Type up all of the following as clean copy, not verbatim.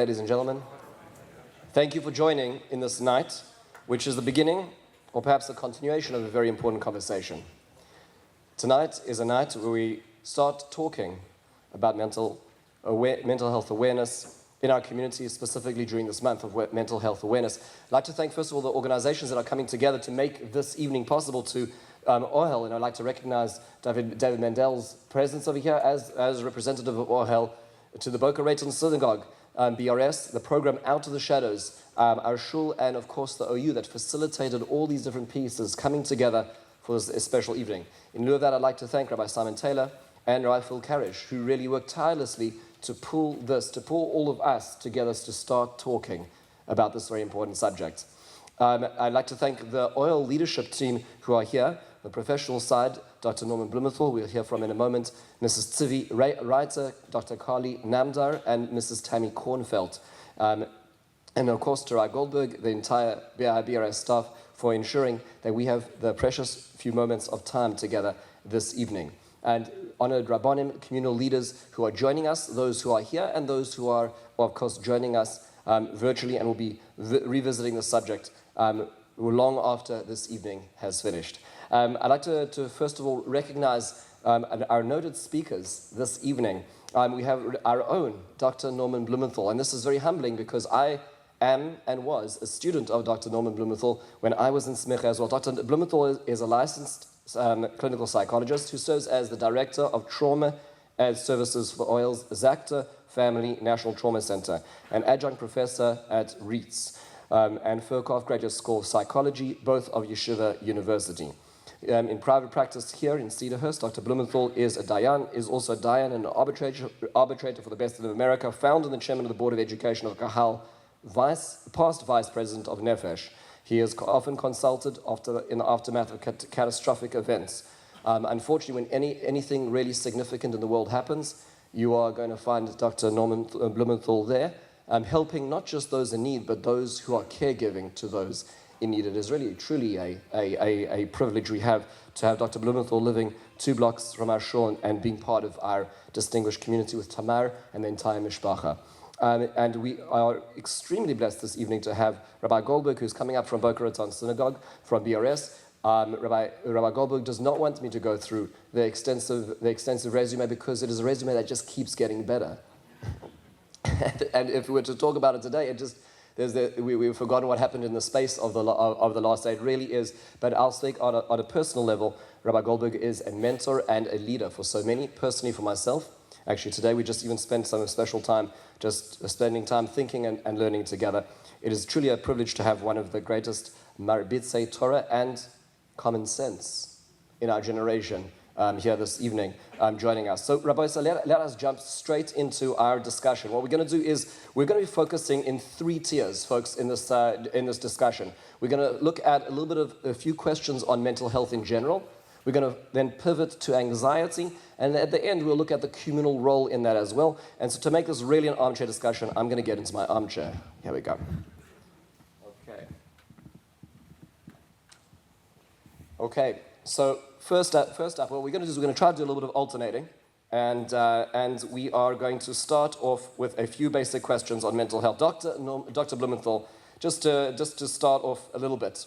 ladies and gentlemen. Thank you for joining in this night, which is the beginning, or perhaps the continuation of a very important conversation. Tonight is a night where we start talking about mental health awareness in our community, specifically during this month of mental health awareness. I'd like to thank, first of all, the organizations that are coming together to make this evening possible, to OHEL, and I'd like to recognize David Mandel's presence over here as representative of OHEL, to the Boca Raton Synagogue, BRS, the program Out of the Shadows, our shul, and of course the OU that facilitated all these different pieces coming together for this special evening. In lieu of that, I'd like to thank Rabbi Simon Taylor and Rabbi Phil Karish, who really worked tirelessly to pull all of us together to start talking about this very important subject. I'd like to thank the OIL leadership team who are here. The professional side, Dr. Norman Blumenthal, we'll hear from in a moment, Mrs. Tzivi Reiter, Dr. Carly Namdar, and Mrs. Tammy Kornfeld. And of course, to Rabbi Goldberg, the entire BRS staff, for ensuring that we have the precious few moments of time together this evening. And honored Rabbanim, communal leaders who are joining us, those who are here and those who are, of course, joining us virtually and will be revisiting the subject long after this evening has finished. I'd like to first of all recognize our noted speakers this evening. We have our own Dr. Norman Blumenthal, and this is very humbling because I am and was a student of Dr. Norman Blumenthal when I was in Smicha as well. Dr. Blumenthal is a licensed clinical psychologist who serves as the Director of Trauma and Services for OIL's Zakta Family National Trauma Center, an adjunct professor at REITS, and Furkov Graduate School of Psychology, both of Yeshiva University. In private practice here in Cedarhurst, Dr. Blumenthal is also a Dayan and an arbitrator for the Best of America, founder and chairman of the Board of Education of Kahal, past vice president of Nefesh. He is often consulted in the aftermath of catastrophic events. Unfortunately, when anything really significant in the world happens, you are going to find Dr. Norman Blumenthal there, helping not just those in need, but those who are caregiving to those in need. It is really, truly a privilege we have to have Dr. Blumenthal living 2 blocks from our shul and being part of our distinguished community with Tamar and the entire mishpacha. And we are extremely blessed this evening to have Rabbi Goldberg, who's coming up from Boca Raton Synagogue, from BRS. Rabbi Goldberg does not want me to go through the extensive resume because it is a resume that just keeps getting better. And if we were to talk about it today, we've forgotten what happened in the space of the last day. It really is. But I'll speak on a personal level. Rabbi Goldberg is a mentor and a leader for so many, personally for myself. Actually, today we just even spent some special time just spending time thinking and learning together. It is truly a privilege to have one of the greatest marbitzei Torah and common sense in our generation here this evening joining us. So, Rabbi, let us jump straight into our discussion. What we're going to do is we're going to be focusing in 3 tiers, folks, in this discussion. We're going to look at a few questions on mental health in general. We're going to then pivot to anxiety, and at the end, we'll look at the communal role in that as well. And so to make this really an armchair discussion, I'm going to get into my armchair. Here we go. Okay, so first up, what we're going to do is we're going to try to do a little bit of alternating, and we are going to start off with a few basic questions on mental health. Dr. Blumenthal, just to start off a little bit,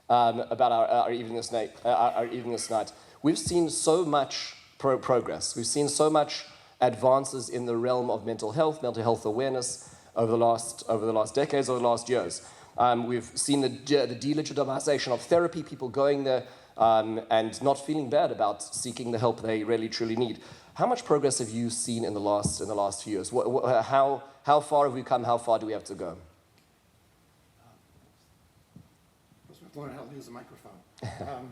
about our evening this night. We've seen so much progress. We've seen so much advances in the realm of mental health awareness over the last decades, over the last years. We've seen the delegitimization of therapy, people going there and not feeling bad about seeking the help they really truly need. How much progress have you seen in the last few years? How far have we come? How far do we have to go? Learn how to use a microphone.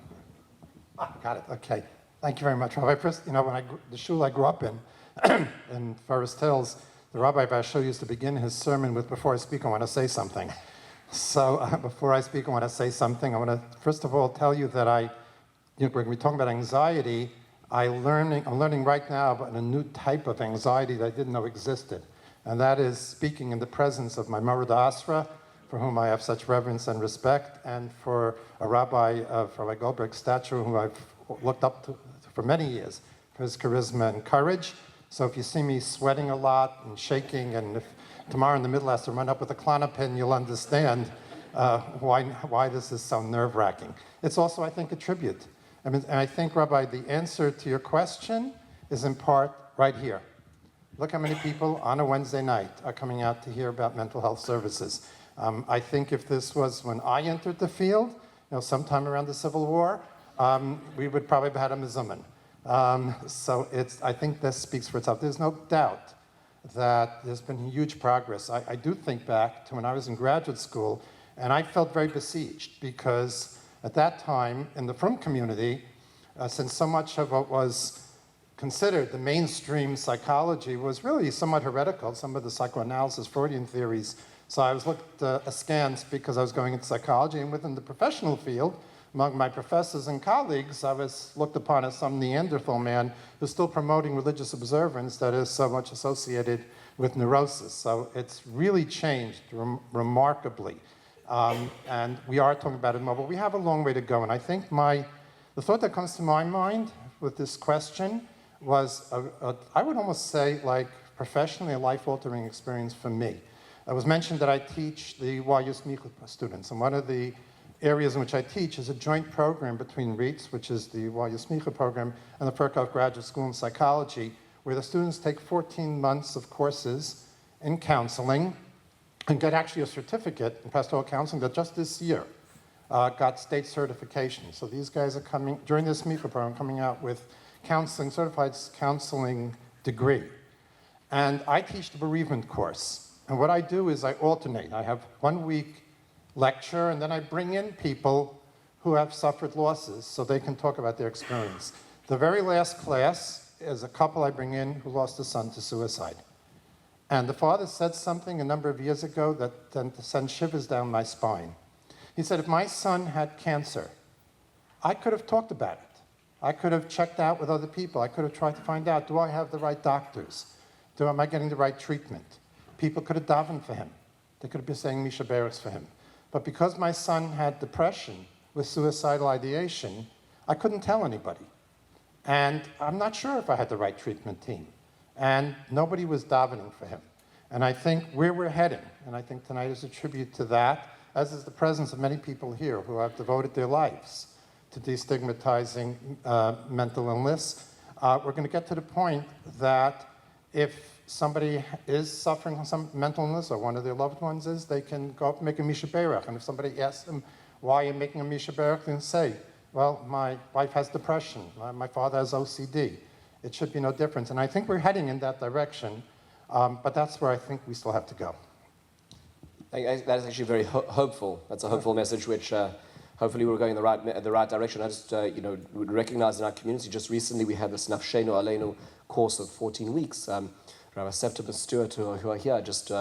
Got it. Okay. Thank you very much, Rabbi. First, when the shul I grew up in Forest Hills, the Rabbi Bar Show used to begin his sermon with, "Before I speak, I want to say something." So before I speak, I want to say something. I want to first of all tell you that we're going to be talking about anxiety. I'm learning right now about a new type of anxiety that I didn't know existed, and that is speaking in the presence of my Mara Asra, for whom I have such reverence and respect, and for a rabbi of Rabbi Goldberg's stature, who I've looked up to for many years, for his charisma and courage. So if you see me sweating a lot and shaking, and tomorrow in the middle has to run up with a Klonopin, you'll understand why this is so nerve-wracking. It's also, I think, a tribute. I mean, and I think, Rabbi, the answer to your question is in part right here. Look how many people on a Wednesday night are coming out to hear about mental health services. I think if this was when I entered the field, sometime around the Civil War, we would probably have had a mezuzah. So I think this speaks for itself. There's no doubt that there's been huge progress. I do think back to when I was in graduate school, and I felt very besieged because at that time in the frum community, since so much of what was considered the mainstream psychology was really somewhat heretical, some of the psychoanalysis, Freudian theories. So I was looked askance because I was going into psychology, and within the professional field, among my professors and colleagues, I was looked upon as some Neanderthal man who's still promoting religious observance that is so much associated with neurosis. So it's really changed remarkably. And we are talking about it more, but we have a long way to go. And I think the thought that comes to my mind with this question was, I would almost say, like professionally, a life-altering experience for me. It was mentioned that I teach the YU Smicha students, and one of the areas in which I teach is a joint program between REITs, which is the YU Smicha program, and the Furkov Graduate School in Psychology, where the students take 14 months of courses in counseling and get actually a certificate in pastoral counseling that just this year got state certification. So these guys are coming, during this Smicha program, coming out with certified counseling degree. And I teach the bereavement course. And what I do is I alternate. I have 1 week lecture, and then I bring in people who have suffered losses so they can talk about their experience. The very last class is a couple I bring in who lost a son to suicide. And the father said something a number of years ago that sent shivers down my spine. He said, if my son had cancer, I could have talked about it. I could have checked out with other people. I could have tried to find out, do I have the right doctors? Am I getting the right treatment? People could have davened for him. They could have been saying Misha Beres for him. But because my son had depression with suicidal ideation, I couldn't tell anybody. And I'm not sure if I had the right treatment team. And nobody was davening for him. And I think where we're heading, and I think tonight is a tribute to that, as is the presence of many people here who have devoted their lives to destigmatizing mental illness, we're going to get to the point that if somebody is suffering from some mental illness, or one of their loved ones is, they can go up and make a Misha Berach. And if somebody asks them, why are you making a Misha Berach, they can say, well, my wife has depression, my father has OCD. It should be no difference. And I think we're heading in that direction, but that's where I think we still have to go. That is actually very hopeful. That's a hopeful message, which hopefully we're going in the right direction. I just would recognize in our community, just recently we had this Nafshenu Aleinu course of 14 weeks. Rabbi Septimus Stewart, who are here, just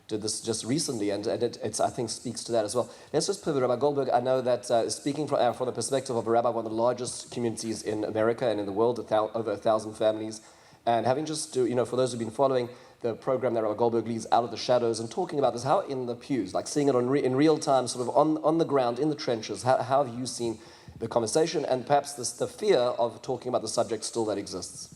did this just recently, and it I think speaks to that as well. Let's just pivot, Rabbi Goldberg. I know that speaking from the perspective of a rabbi, one of the largest communities in America and in the world, over 1,000 families, and having just for those who've been following the program that Rabbi Goldberg leads, Out of the Shadows, and talking about this, how in the pews, like seeing it in real time, sort of on the ground, in the trenches, how have you seen the conversation and perhaps the fear of talking about the subject still that exists?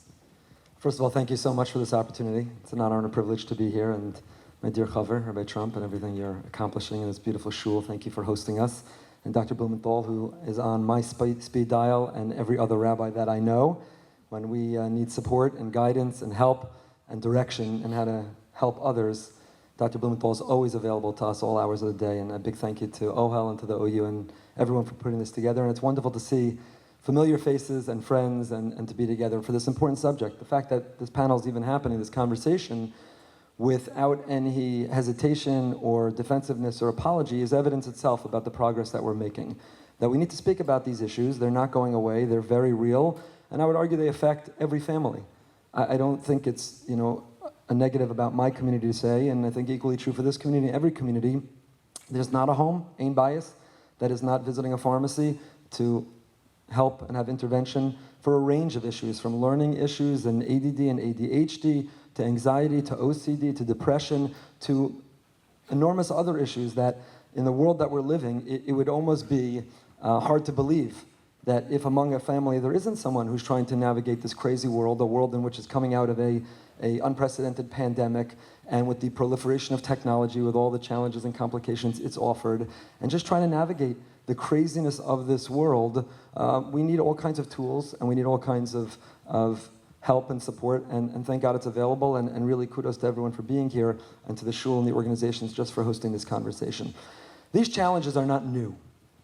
First of all, thank you so much for this opportunity. It's an honor and a privilege to be here, and my dear Chaver, Rabbi Trump, and everything you're accomplishing in this beautiful shul. Thank you for hosting us. And Dr. Blumenthal, who is on my speed dial, and every other rabbi that I know, when we need support and guidance and help and direction and how to help others, Dr. Blumenthal is always available to us all hours of the day. And a big thank you to OHEL and to the OU and everyone for putting this together. And it's wonderful to see familiar faces and friends and to be together for this important subject. The fact that this panel is even happening, this conversation, without any hesitation or defensiveness or apology is evidence itself about the progress that we're making. That we need to speak about these issues. They're not going away. They're very real. And I would argue they affect every family. I don't think it's a negative about my community to say, and I think equally true for this community, every community. There's not a home, ain bias, that is not visiting a pharmacy to help and have intervention for a range of issues, from learning issues and ADD and ADHD, to anxiety, to OCD, to depression, to enormous other issues that in the world that we're living, it would almost be hard to believe that if among a family there isn't someone who's trying to navigate this crazy world, a world in which is coming out of a unprecedented pandemic, and with the proliferation of technology, with all the challenges and complications it's offered, and just trying to navigate the craziness of this world, we need all kinds of tools, and we need all kinds of help and support, and thank God it's available, and really kudos to everyone for being here, and to the shul and the organizations just for hosting this conversation. These challenges are not new.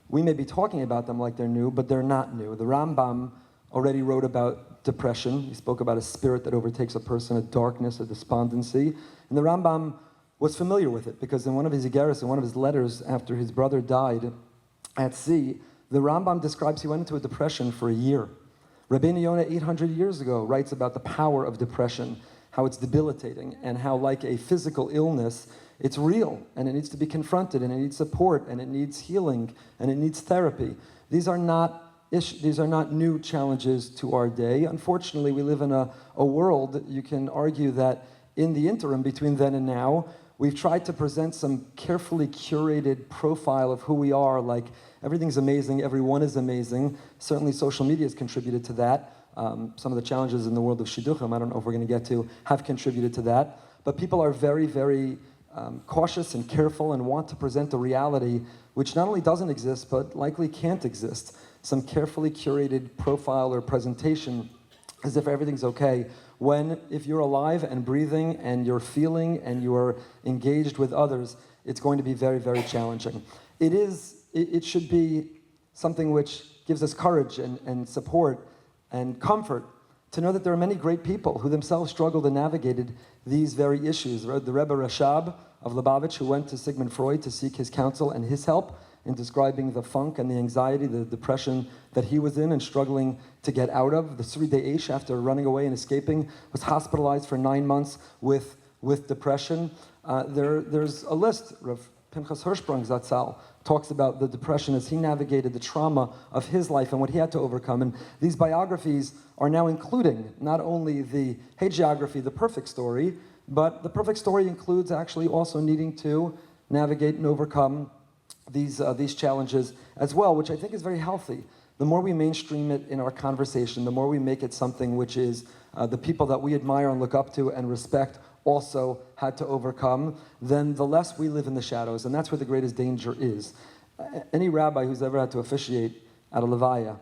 We may be talking about them like they're new, but they're not new. The Rambam already wrote about depression. He spoke about a spirit that overtakes a person, a darkness, a despondency. And the Rambam was familiar with it, because in one of his Igeris, in one of his letters after his brother died at sea, the Rambam describes he went into a depression for a year. Rabbeinu Yonah, 800 years ago, writes about the power of depression, how it's debilitating, and how, like a physical illness, it's real, and it needs to be confronted, and it needs support, and it needs healing, and it needs therapy. These are not new challenges to our day. Unfortunately, we live in a world, you can argue that in the interim between then and now, we've tried to present some carefully curated profile of who we are, like everything's amazing, everyone is amazing. Certainly social media has contributed to that. Some of the challenges in the world of shidduchim, I don't know if we're going to get to, have contributed to that. But people are very, very cautious and careful and want to present a reality which not only doesn't exist, but likely can't exist. Some carefully curated profile or presentation as if everything's okay, when if you're alive and breathing and you're feeling and you're engaged with others, it's going to be very, very challenging. It should be something which gives us courage and support and comfort to know that there are many great people who themselves struggled and navigated these very issues. The Rebbe Rashab of Lubavitch, who went to Sigmund Freud to seek his counsel and his help in describing the funk and the anxiety, the depression that he was in and struggling to get out of. The Sri Deish, after running away and escaping, was hospitalized for 9 months with depression. There's a list. Rav Pinchas Hirschsprung Zatzal talks about the depression as he navigated the trauma of his life and what he had to overcome. And these biographies are now including not only the hagiography, the perfect story, but the perfect story includes actually also needing to navigate and overcome these challenges as well, which I think is very healthy. The more we mainstream it in our conversation, the more we make it something which is the people that we admire and look up to and respect also had to overcome, then the less we live in the shadows, and that's where the greatest danger is. Any rabbi who's ever had to officiate at a levaya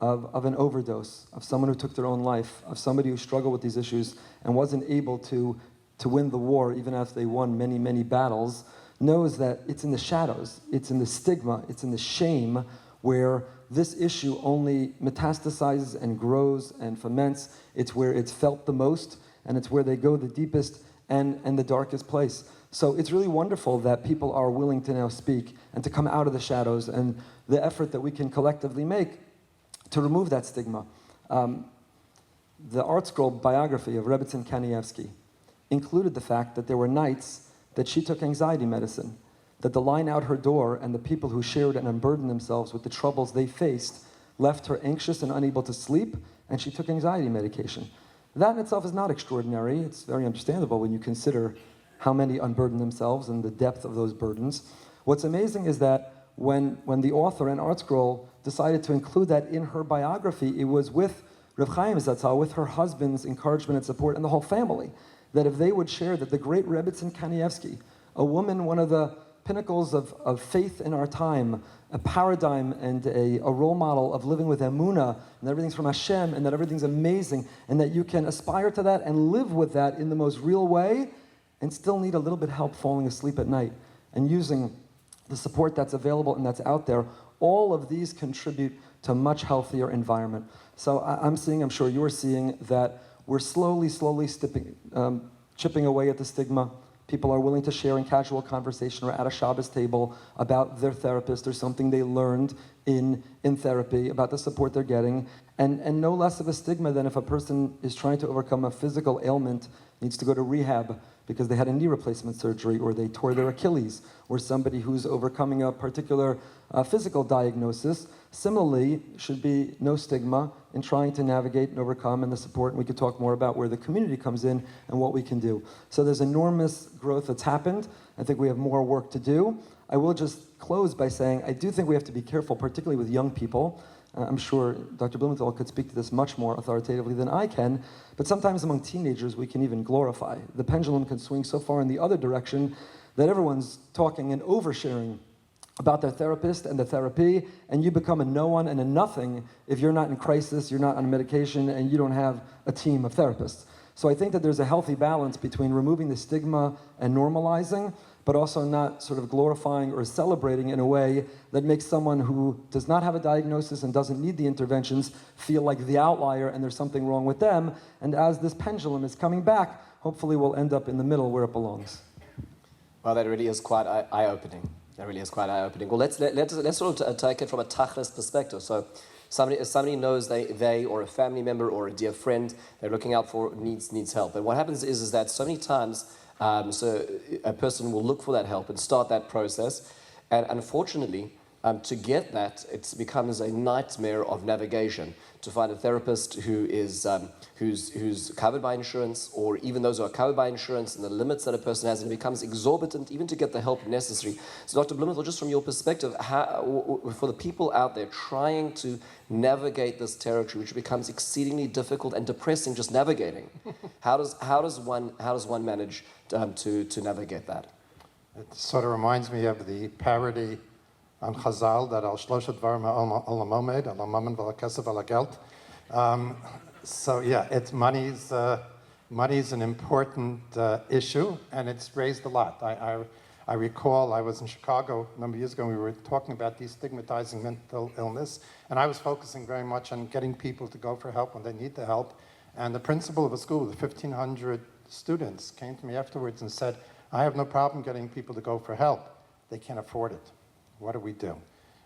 of an overdose, of someone who took their own life, of somebody who struggled with these issues and wasn't able to win the war, even after they won many, many battles, knows that it's in the shadows, it's in the stigma, it's in the shame where this issue only metastasizes and grows and ferments. It's where it's felt the most, and it's where they go the deepest and the darkest place. So it's really wonderful that people are willing to now speak and to come out of the shadows, and the effort that we can collectively make to remove that stigma. The Art Scroll biography of Rebbetzin Kanievsky included the fact that there were nights that she took anxiety medicine, that the line out her door and the people who shared and unburdened themselves with the troubles they faced left her anxious and unable to sleep, and she took anxiety medication. That in itself is not extraordinary. It's very understandable when you consider how many unburden themselves and the depth of those burdens. What's amazing is that when the author and Art Scroll decided to include that in her biography, it was with Reb Chaim Zatzal, with her husband's encouragement and support, and the whole family, that if they would share that the great Rebbetzin Kanievsky, a woman, one of the pinnacles of faith in our time, a paradigm and a role model of living with emunah, and everything's from Hashem, and that everything's amazing, and that you can aspire to that and live with that in the most real way, and still need a little bit of help falling asleep at night, and using the support that's available and that's out there. All of these contribute to a much healthier environment. So I'm sure you're seeing that we're slowly chipping away at the stigma. People are willing to share in casual conversation or at a Shabbos table about their therapist or something they learned in therapy, about the support they're getting, and no less of a stigma than if a person is trying to overcome a physical ailment, needs to go to rehab because they had a knee replacement surgery or they tore their Achilles, or somebody who's overcoming a particular physical diagnosis. Similarly, should be no stigma in trying to navigate and overcome, and the support, and we could talk more about where the community comes in and what we can do. So there's enormous growth that's happened. I think we have more work to do. I will just close by saying I do think we have to be careful, particularly with young people. I'm sure Dr. Blumenthal could speak to this much more authoritatively than I can, but sometimes among teenagers we can even glorify. The pendulum can swing so far in the other direction that everyone's talking and oversharing about their therapist and their therapy, and you become a no one and a nothing if you're not in crisis, you're not on medication, and you don't have a team of therapists. So I think that there's a healthy balance between removing the stigma and normalizing, but also not sort of glorifying or celebrating in a way that makes someone who does not have a diagnosis and doesn't need the interventions feel like the outlier and there's something wrong with them. And as this pendulum is coming back, hopefully we'll end up in the middle where it belongs. Well, that really is quite eye-opening. That really is quite eye-opening. Well, let's sort of take it from a Touchless perspective. So somebody knows they or a family member or a dear friend they're looking out for needs help. And what happens is that so many times so a person will look for that help and start that process. And unfortunately, to get that, it becomes a nightmare of navigation to find a therapist who is who's covered by insurance, or even those who are covered by insurance and the limits that a person has, and it becomes exorbitant even to get the help necessary. So Dr. Blumenthal, just from your perspective, for the people out there trying to navigate this territory, which becomes exceedingly difficult and depressing just navigating, how does one manage to navigate that? It sort of reminds me of the parody on Chazal that al shlosha dvarim al hamomed, al hamammon v'al hakesef v'al hagelt. So yeah, it's money's an important issue, and it's raised a lot. I recall I was in Chicago a number of years ago, and we were talking about destigmatizing mental illness, and I was focusing very much on getting people to go for help when they need the help. And the principal of a school with 1,500 students came to me afterwards and said, I have no problem getting people to go for help. They can't afford it. What do we do?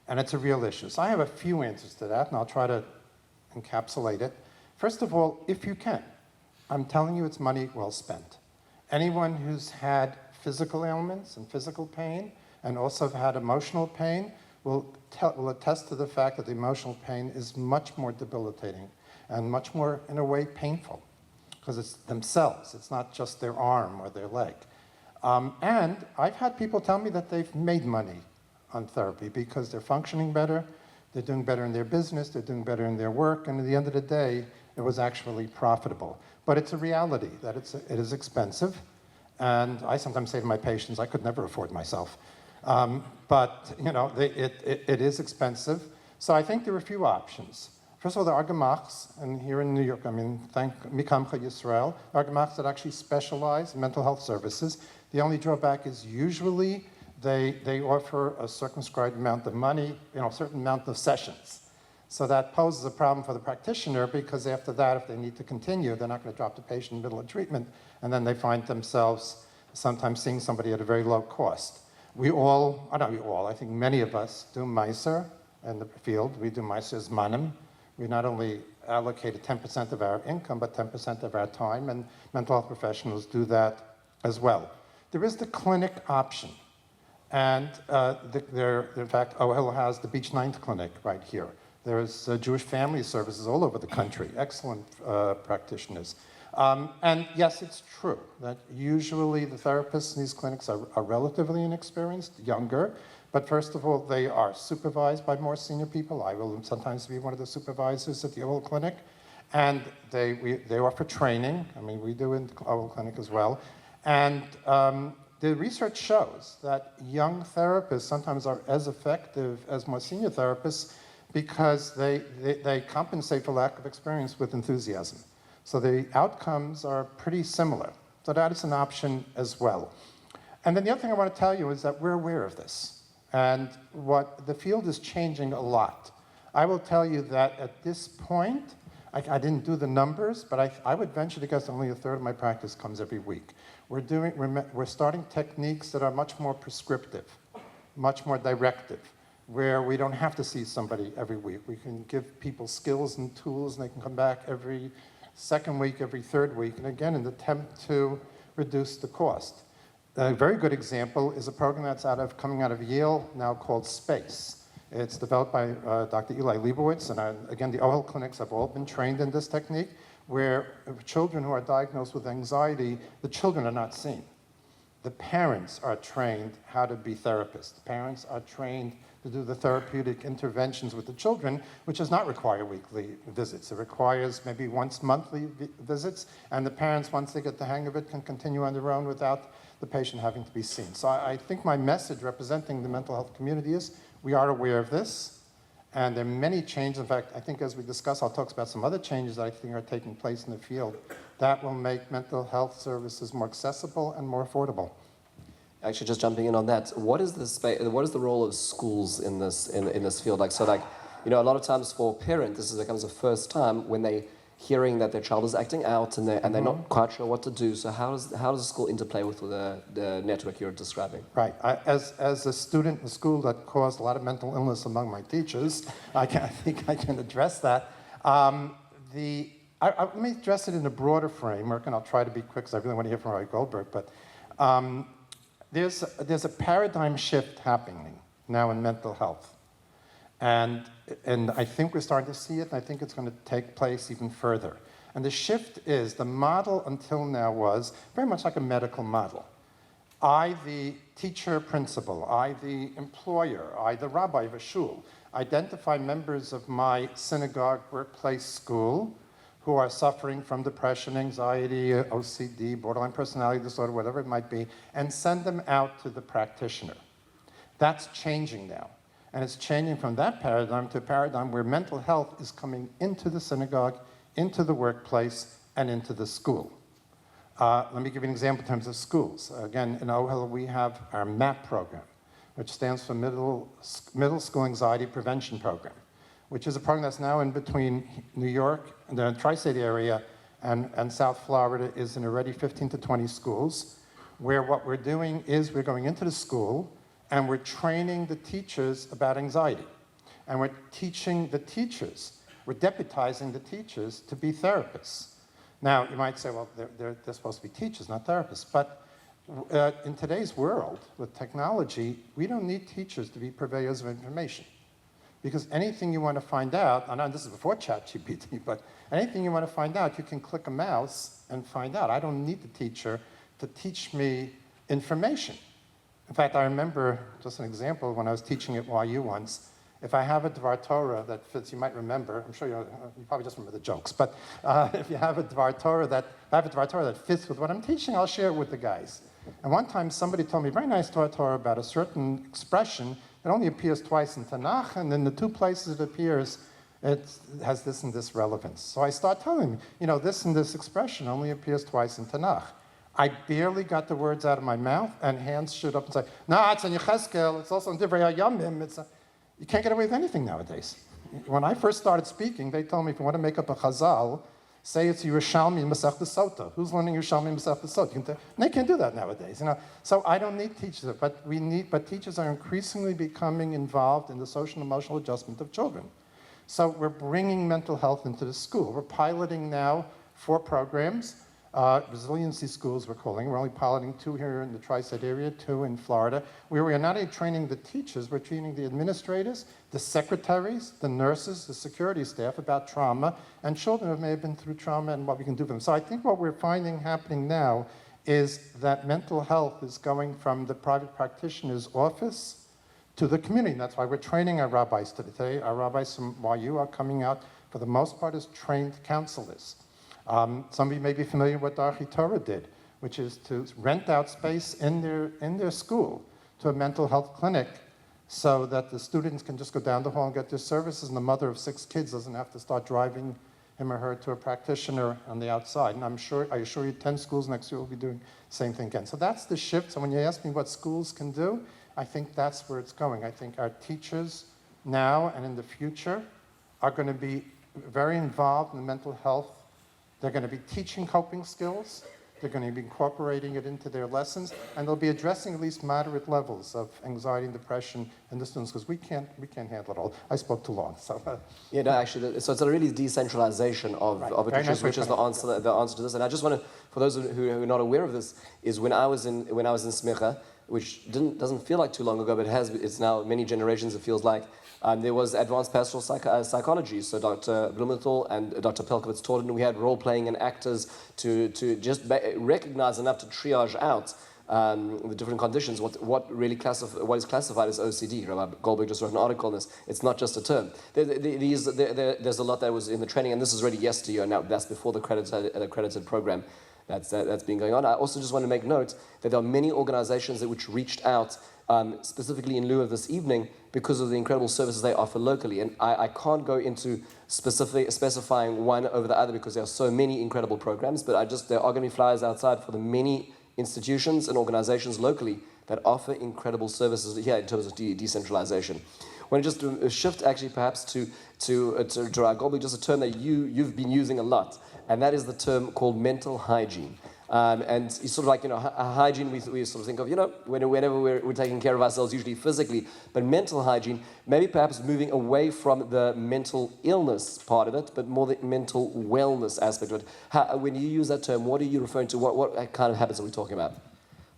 And it's a real issue. So I have a few answers to that, and I'll try to encapsulate it. First of all, if you can, I'm telling you it's money well spent. Anyone who's had physical ailments and physical pain and also have had emotional pain will attest to the fact that the emotional pain is much more debilitating and much more, in a way, painful, because it's themselves. It's not just their arm or their leg. And I've had people tell me that they've made money on therapy because they're functioning better, they're doing better in their business, they're doing better in their work, and at the end of the day, it was actually profitable. But it's a reality that it is expensive, and I sometimes say to my patients, I could never afford myself. But you know, it is expensive. So I think there are a few options. First of all, there are gemachs, and here in New York, I mean, thank Mikamcha Yisrael, there are gemachs that actually specialize in mental health services. The only drawback is usually they offer a circumscribed amount of money, you know, a certain amount of sessions. So that poses a problem for the practitioner, because after that, if they need to continue, they're not going to drop the patient in the middle of treatment, and then they find themselves sometimes seeing somebody at a very low cost. We all, not we all, I think many of us do Meiser in the field. We do Meiser as Manim. We not only allocate 10% of our income, but 10% of our time, and mental health professionals do that as well. There is the clinic option. And in fact, OHL has the Beach 9th Clinic right here. There's Jewish family services all over the country, excellent practitioners. And yes, it's true that usually the therapists in these clinics are relatively inexperienced, younger, but first of all, they are supervised by more senior people. I will sometimes be one of the supervisors at the OHL Clinic. And they offer training. I mean, we do in the OHL Clinic as well. And the research shows that young therapists sometimes are as effective as more senior therapists because they compensate for lack of experience with enthusiasm. So the outcomes are pretty similar. So that is an option as well. And then the other thing I want to tell you is that we're aware of this. And what the field is changing a lot. I will tell you that at this point, I didn't do the numbers, but I would venture to guess only a third of my practice comes every week. We're starting techniques that are much more prescriptive, much more directive, where we don't have to see somebody every week. We can give people skills and tools, and they can come back every second week, every third week, and again, in an attempt to reduce the cost. A very good example is a program that's coming out of Yale now called SPACE. It's developed by Dr. Eli Leibowitz, and again, the OHL clinics have all been trained in this technique, where children who are diagnosed with anxiety, the children are not seen. The parents are trained how to be therapists. The parents are trained to do the therapeutic interventions with the children, which does not require weekly visits. It requires maybe once monthly visits, and the parents, once they get the hang of it, can continue on their own without the patient having to be seen. So I think my message representing the mental health community is we are aware of this, and there are many changes. In fact, I think as we discuss, I'll talk about some other changes that I think are taking place in the field that will make mental health services more accessible and more affordable. Actually, just jumping in on that, what is the role of schools in this field? Like, a lot of times for parents, this becomes the first time when they hearing that their child is acting out and they're not quite sure what to do. So how does the school interplay with the network you're describing? Right. As a student in school that caused a lot of mental illness among my teachers, I think I can address that. Let me address it in a broader framework, and I'll try to be quick because I really want to hear from Rabbi Goldberg. But there's a paradigm shift happening now in mental health. And I think we're starting to see it, and I think it's going to take place even further. And the shift is, the model until now was very much like a medical model. I, the teacher principal, I, the employer, I, the rabbi of a shul, identify members of my synagogue, workplace, school, who are suffering from depression, anxiety, OCD, borderline personality disorder, whatever it might be, and send them out to the practitioner. That's changing now. And it's changing from that paradigm to a paradigm where mental health is coming into the synagogue, into the workplace, and into the school. Let me give you an example in terms of schools. Again, in OHIL, we have our MAP program, which stands for Middle School Anxiety Prevention Program, which is a program that's now in between New York, and the tri-state area, and South Florida, is in already 15 to 20 schools, where what we're doing is we're going into the school, and we're training the teachers about anxiety. And we're teaching the teachers, we're deputizing the teachers to be therapists. Now, you might say, well, they're supposed to be teachers, not therapists. But in today's world, with technology, we don't need teachers to be purveyors of information. Because anything you want to find out, I know this is before ChatGPT, but anything you want to find out, you can click a mouse and find out. I don't need the teacher to teach me information. In fact, I remember, just an example, when I was teaching at YU once, if I have a Dvar Torah that fits, you might remember, I'm sure you probably just remember the jokes, but if you have a Dvar Torah that fits with what I'm teaching, I'll share it with the guys. And one time somebody told me a very nice Dvar Torah about a certain expression that only appears twice in Tanakh, and in the two places it appears, it has this and this relevance. So I start telling him, this and this expression only appears twice in Tanakh. I barely got the words out of my mouth, and hands stood up and said, no, it's in Yechezkel, it's also in Divrei HaYamim. You can't get away with anything nowadays. When I first started speaking, they told me, if you want to make up a chazal, say it's Yerushalmi Masechta Sota. Who's learning Yerushalmi Masechta Sota? And they can't do that nowadays. So I don't need teachers, but teachers are increasingly becoming involved in the social and emotional adjustment of children. So we're bringing mental health into the school. We're piloting now 4 programs. Resiliency schools, we're calling. We're only piloting 2 here in the tri-state area, 2 in Florida, where we are not only training the teachers, we're training the administrators, the secretaries, the nurses, the security staff about trauma, and children who may have been through trauma and what we can do for them. So I think what we're finding happening now is that mental health is going from the private practitioner's office to the community. And that's why we're training our rabbis today. Our rabbis from YU are coming out, for the most part, as trained counselors. Some of you may be familiar with what the Torah did, which is to rent out space in their school to a mental health clinic so that the students can just go down the hall and get their services, and the mother of 6 kids doesn't have to start driving him or her to a practitioner on the outside. And I assure you 10 schools next year will be doing the same thing again. So that's the shift. So when you ask me what schools can do, I think that's where it's going. I think our teachers now and in the future are going to be very involved in mental health. They're going to be teaching coping skills. They're going to be incorporating it into their lessons, and they'll be addressing at least moderate levels of anxiety and depression in the students, because we can't handle it all. I spoke too long, so. Yeah, no, actually, so it's a really decentralization of it, which is the answer to this. And I just want to, for those who are not aware of this, is when I was in Smicha, which doesn't feel like too long ago, but it's now many generations. It feels like. There was advanced pastoral psychology, so Dr. Blumenthal and Dr. Pelkovitz taught it, and we had role-playing and actors to just recognize enough to triage out the different conditions, what is classified as OCD. Rabbi Goldberg just wrote an article on this. It's not just a term. There's a lot that was in the training, and this is already yesteryear. Now that's before the accredited program that's been going on. I also just want to make note that there are many organizations which reached out specifically in lieu of this evening because of the incredible services they offer locally. And I can't go into specifying one over the other because there are so many incredible programs, but there are going to be flyers outside for the many institutions and organizations locally that offer incredible services here in terms of decentralization. I want to just shift actually perhaps to Rabbi Goldberg, just a term that you've been using a lot, and that is the term called mental hygiene. And it's sort of like, hygiene, we sort of think of, whenever we're taking care of ourselves, usually physically, but mental hygiene, maybe perhaps moving away from the mental illness part of it, but more the mental wellness aspect of it. When you use that term, what are you referring to? What kind of habits are we talking about?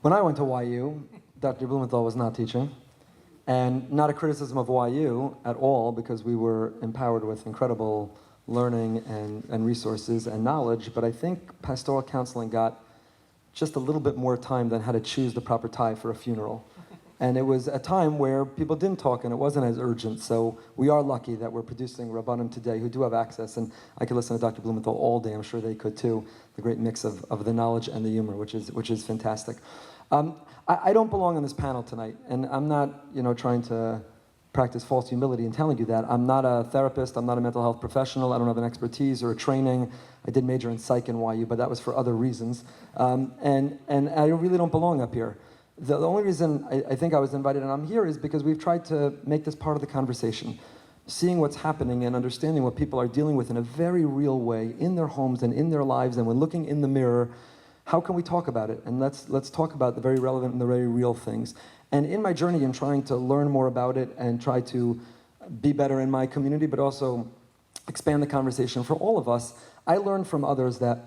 When I went to YU, Dr. Blumenthal was not teaching, and not a criticism of YU at all, because we were empowered with incredible learning and resources and knowledge, but I think Pastoral Counseling got just a little bit more time than how to choose the proper tie for a funeral. And it was a time where people didn't talk and it wasn't as urgent, so we are lucky that we're producing Rabbanim today who do have access, and I could listen to Dr. Blumenthal all day, I'm sure they could too, the great mix of the knowledge and the humor, which is fantastic. I don't belong on this panel tonight, and I'm not trying to practice false humility in telling you that. I'm not a therapist, I'm not a mental health professional, I don't have an expertise or a training. I did major in psych in YU, but that was for other reasons. And I really don't belong up here. The only reason I think I was invited and I'm here is because we've tried to make this part of the conversation. Seeing what's happening and understanding what people are dealing with in a very real way in their homes and in their lives, and when looking in the mirror, how can we talk about it? And let's talk about the very relevant and the very real things. And in my journey in trying to learn more about it and try to be better in my community, but also expand the conversation for all of us, I learned from others that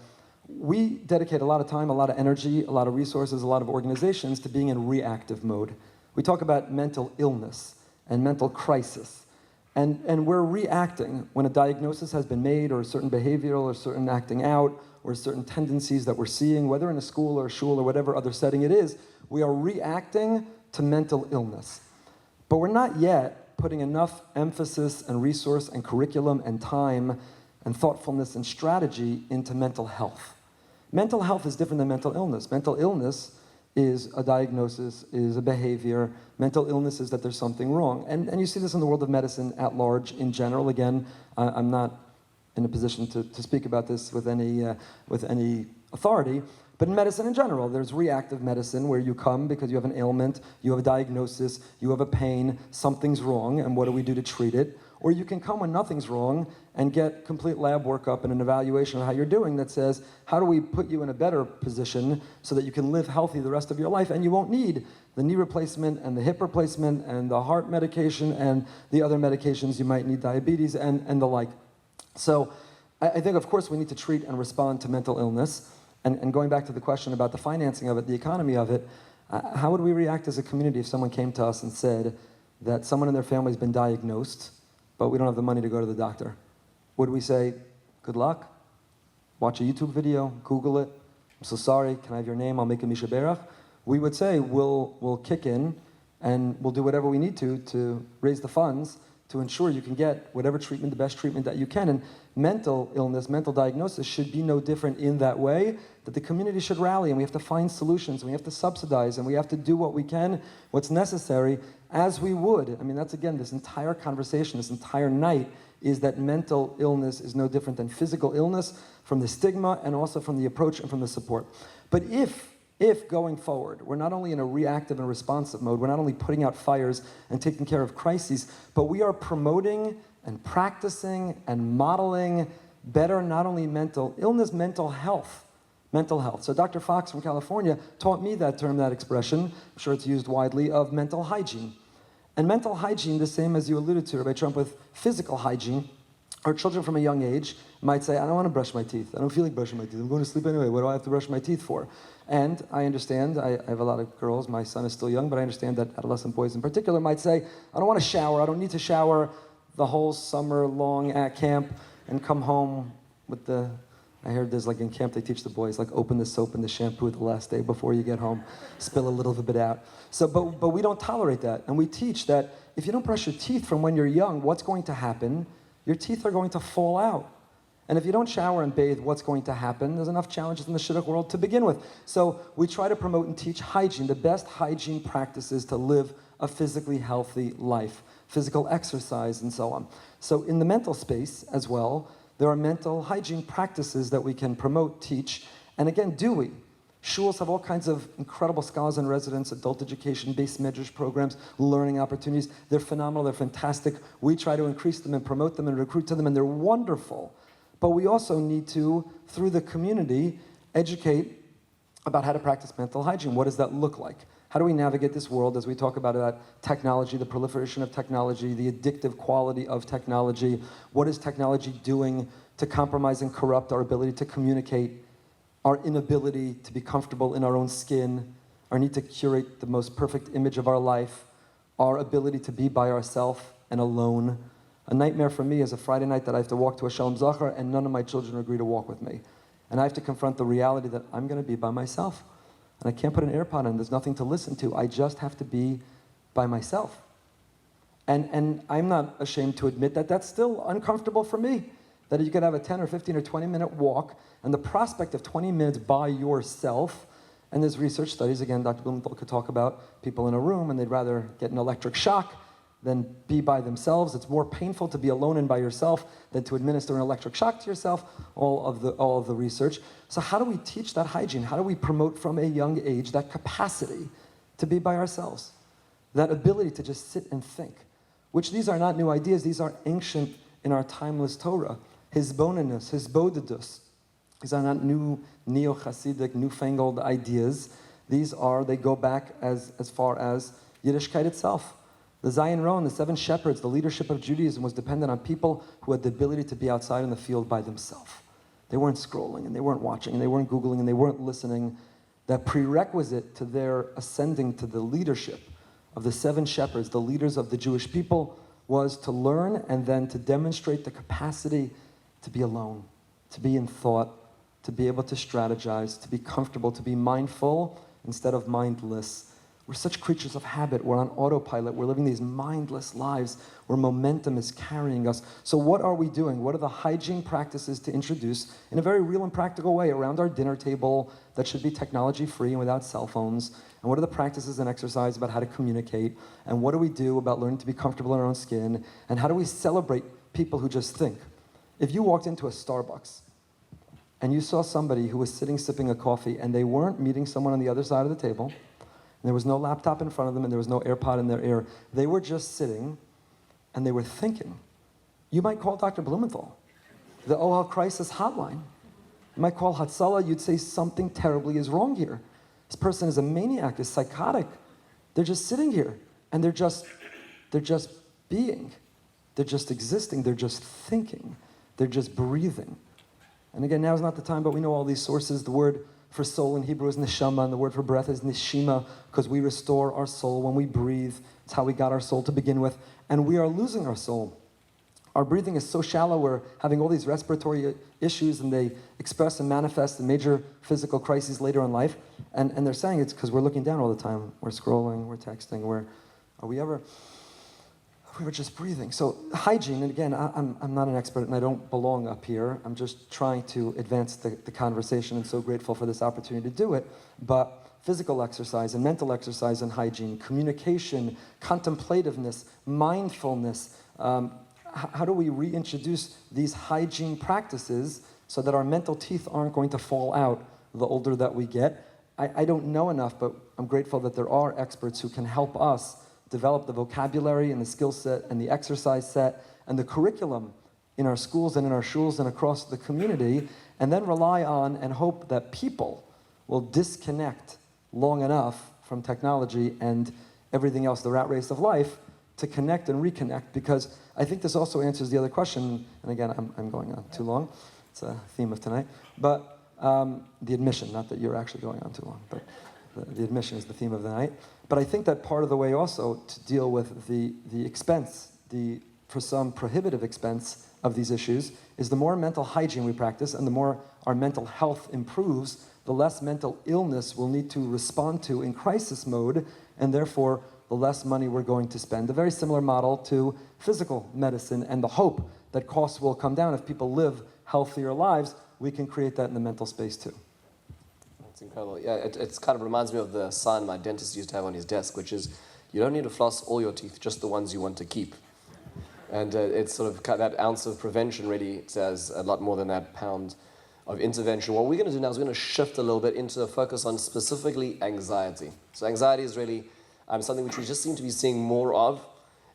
we dedicate a lot of time, a lot of energy, a lot of resources, a lot of organizations to being in reactive mode. We talk about mental illness and mental crisis. And we're reacting when a diagnosis has been made, or a certain behavioral or certain acting out, or certain tendencies that we're seeing, whether in a school or a shul or whatever other setting it is, we are reacting to mental illness. But we're not yet putting enough emphasis and resource and curriculum and time and thoughtfulness and strategy into mental health. Mental health is different than mental illness. Mental illness is a diagnosis, is a behavior. Mental illness is that there's something wrong. And you see this in the world of medicine at large in general. Again, I'm not in a position to speak about this with any authority, but in medicine in general, there's reactive medicine where you come because you have an ailment, you have a diagnosis, you have a pain, something's wrong, and what do we do to treat it? Or you can come when nothing's wrong and get complete lab workup and an evaluation of how you're doing that says, how do we put you in a better position so that you can live healthy the rest of your life, and you won't need the knee replacement and the hip replacement and the heart medication and the other medications you might need, diabetes and the like. So I think, of course, we need to treat and respond to mental illness. And going back to the question about the financing of it, the economy of it, how would we react as a community if someone came to us and said that someone in their family has been diagnosed, but we don't have the money to go to the doctor? Would we say, good luck, watch a YouTube video, Google it, I'm so sorry, can I have your name, I'll make a Misha Berach? We would say, we'll kick in and we'll do whatever we need to raise the funds to ensure you can get whatever treatment, the best treatment that you can. And mental illness, mental diagnosis should be no different in that way, that the community should rally, and we have to find solutions, and we have to subsidize, and we have to do what we can, what's necessary, as we would. I mean, that's, again, this entire conversation, this entire night, is that mental illness is no different than physical illness, from the stigma and also from the approach and from the support. But if going forward, we're not only in a reactive and responsive mode, we're not only putting out fires and taking care of crises, but we are promoting and practicing and modeling better not only mental illness, mental health. Mental health. So Dr. Fox from California taught me that term, that expression, I'm sure it's used widely, of mental hygiene. And mental hygiene, the same as you alluded to, Rabbi Trump, with physical hygiene, our children from a young age might say, I don't want to brush my teeth. I don't feel like brushing my teeth. I'm going to sleep anyway. What do I have to brush my teeth for? And I understand, I have a lot of girls, my son is still young, but I understand that adolescent boys in particular might say, I don't want to shower. I don't need to shower the whole summer long at camp and come home with the I heard there's like in camp they teach the boys like open the soap and the shampoo the last day before you get home, spill a little bit out. So, but we don't tolerate that, and we teach that if you don't brush your teeth from when you're young, what's going to happen? Your teeth are going to fall out. And if you don't shower and bathe, what's going to happen? There's enough challenges in the shidduch world to begin with. So we try to promote and teach hygiene, the best hygiene practices to live a physically healthy life, physical exercise, and so on. So in the mental space as well, there are mental hygiene practices that we can promote, teach, and again, do we? Shuls have all kinds of incredible scholars in residence, adult education-based medrash programs, learning opportunities. They're phenomenal, they're fantastic. We try to increase them and promote them and recruit to them, and they're wonderful. But we also need to, through the community, educate about how to practice mental hygiene. What does that look like? How do we navigate this world as we talk about technology, the proliferation of technology, the addictive quality of technology? What is technology doing to compromise and corrupt our ability to communicate, our inability to be comfortable in our own skin, our need to curate the most perfect image of our life, our ability to be by ourselves and alone? A nightmare for me is a Friday night that I have to walk to a Shalom Zachar and none of my children agree to walk with me. And I have to confront the reality that I'm going to be by myself. And I can't put an AirPod in, there's nothing to listen to. I just have to be by myself. And I'm not ashamed to admit that that's still uncomfortable for me. That you could have a 10 or 15 or 20-minute walk, and the prospect of 20 minutes by yourself, and there's research studies, again, Dr. Blumenthal could talk about people in a room and they'd rather get an electric shock than be by themselves. It's more painful to be alone and by yourself than to administer an electric shock to yourself, all of the research. So how do we teach that hygiene? How do we promote from a young age that capacity to be by ourselves? That ability to just sit and think, which these are not new ideas, these are ancient in our timeless Torah. Hisbonenus, hisbodedus. These are not new neo-Hasidic, newfangled ideas. They go back as far as Yiddishkeit itself. The Zion Roan, the 7 shepherds, the leadership of Judaism was dependent on people who had the ability to be outside in the field by themselves. They weren't scrolling, and they weren't watching, and they weren't Googling, and they weren't listening. That prerequisite to their ascending to the leadership of the 7 shepherds, the leaders of the Jewish people, was to learn and then to demonstrate the capacity to be alone, to be in thought, to be able to strategize, to be comfortable, to be mindful instead of mindless. We're such creatures of habit. We're on autopilot. We're living these mindless lives where momentum is carrying us. So what are we doing? What are the hygiene practices to introduce in a very real and practical way around our dinner table that should be technology-free and without cell phones? And what are the practices and exercise about how to communicate? And what do we do about learning to be comfortable in our own skin? And how do we celebrate people who just think? If you walked into a Starbucks and you saw somebody who was sitting sipping a coffee and they weren't meeting someone on the other side of the table, there was no laptop in front of them, and there was no AirPod in their ear. They were just sitting, and they were thinking. You might call Dr. Blumenthal, the OL crisis hotline. You might call Hatzalah. You'd say something terribly is wrong here. This person is a maniac, is psychotic. They're just sitting here, and they're just being. They're just existing. They're just thinking. They're just breathing. And again, now is not the time, but we know all these sources. The word for soul in Hebrew is neshama, and the word for breath is neshima, because we restore our soul when we breathe. It's how we got our soul to begin with. And we are losing our soul. Our breathing is so shallow, we're having all these respiratory issues, and they express and manifest in major physical crises later in life. And they're saying it's because we're looking down all the time. We're scrolling, we're texting, are we ever just breathing? So hygiene, and again, I'm not an expert and I don't belong up here. I'm just trying to advance the conversation and so grateful for this opportunity to do it. But physical exercise and mental exercise and hygiene, communication, contemplativeness, mindfulness, how do we reintroduce these hygiene practices so that our mental teeth aren't going to fall out the older that we get? I don't know enough, but I'm grateful that there are experts who can help us develop the vocabulary and the skill set and the exercise set and the curriculum in our schools and in our shuls and across the community, and then rely on and hope that people will disconnect long enough from technology and everything else, the rat race of life, to connect and reconnect, because I think this also answers the other question, and again, I'm going on too long. It's a theme of tonight, but the admission, not that you're actually going on too long, but the admission is the theme of the night. But I think that part of the way also to deal with the expense, for some prohibitive expense of these issues is the more mental hygiene we practice and the more our mental health improves, the less mental illness we'll need to respond to in crisis mode, and therefore the less money we're going to spend. A very similar model to physical medicine and the hope that costs will come down. If people live healthier lives, we can create that in the mental space too. That's incredible. Yeah, it kind of reminds me of the sign my dentist used to have on his desk, which is, you don't need to floss all your teeth, just the ones you want to keep. And it's sort of that ounce of prevention really says a lot more than that pound of intervention. What we're going to do now is we're going to shift a little bit into a focus on specifically anxiety. So anxiety is really something which we just seem to be seeing more of.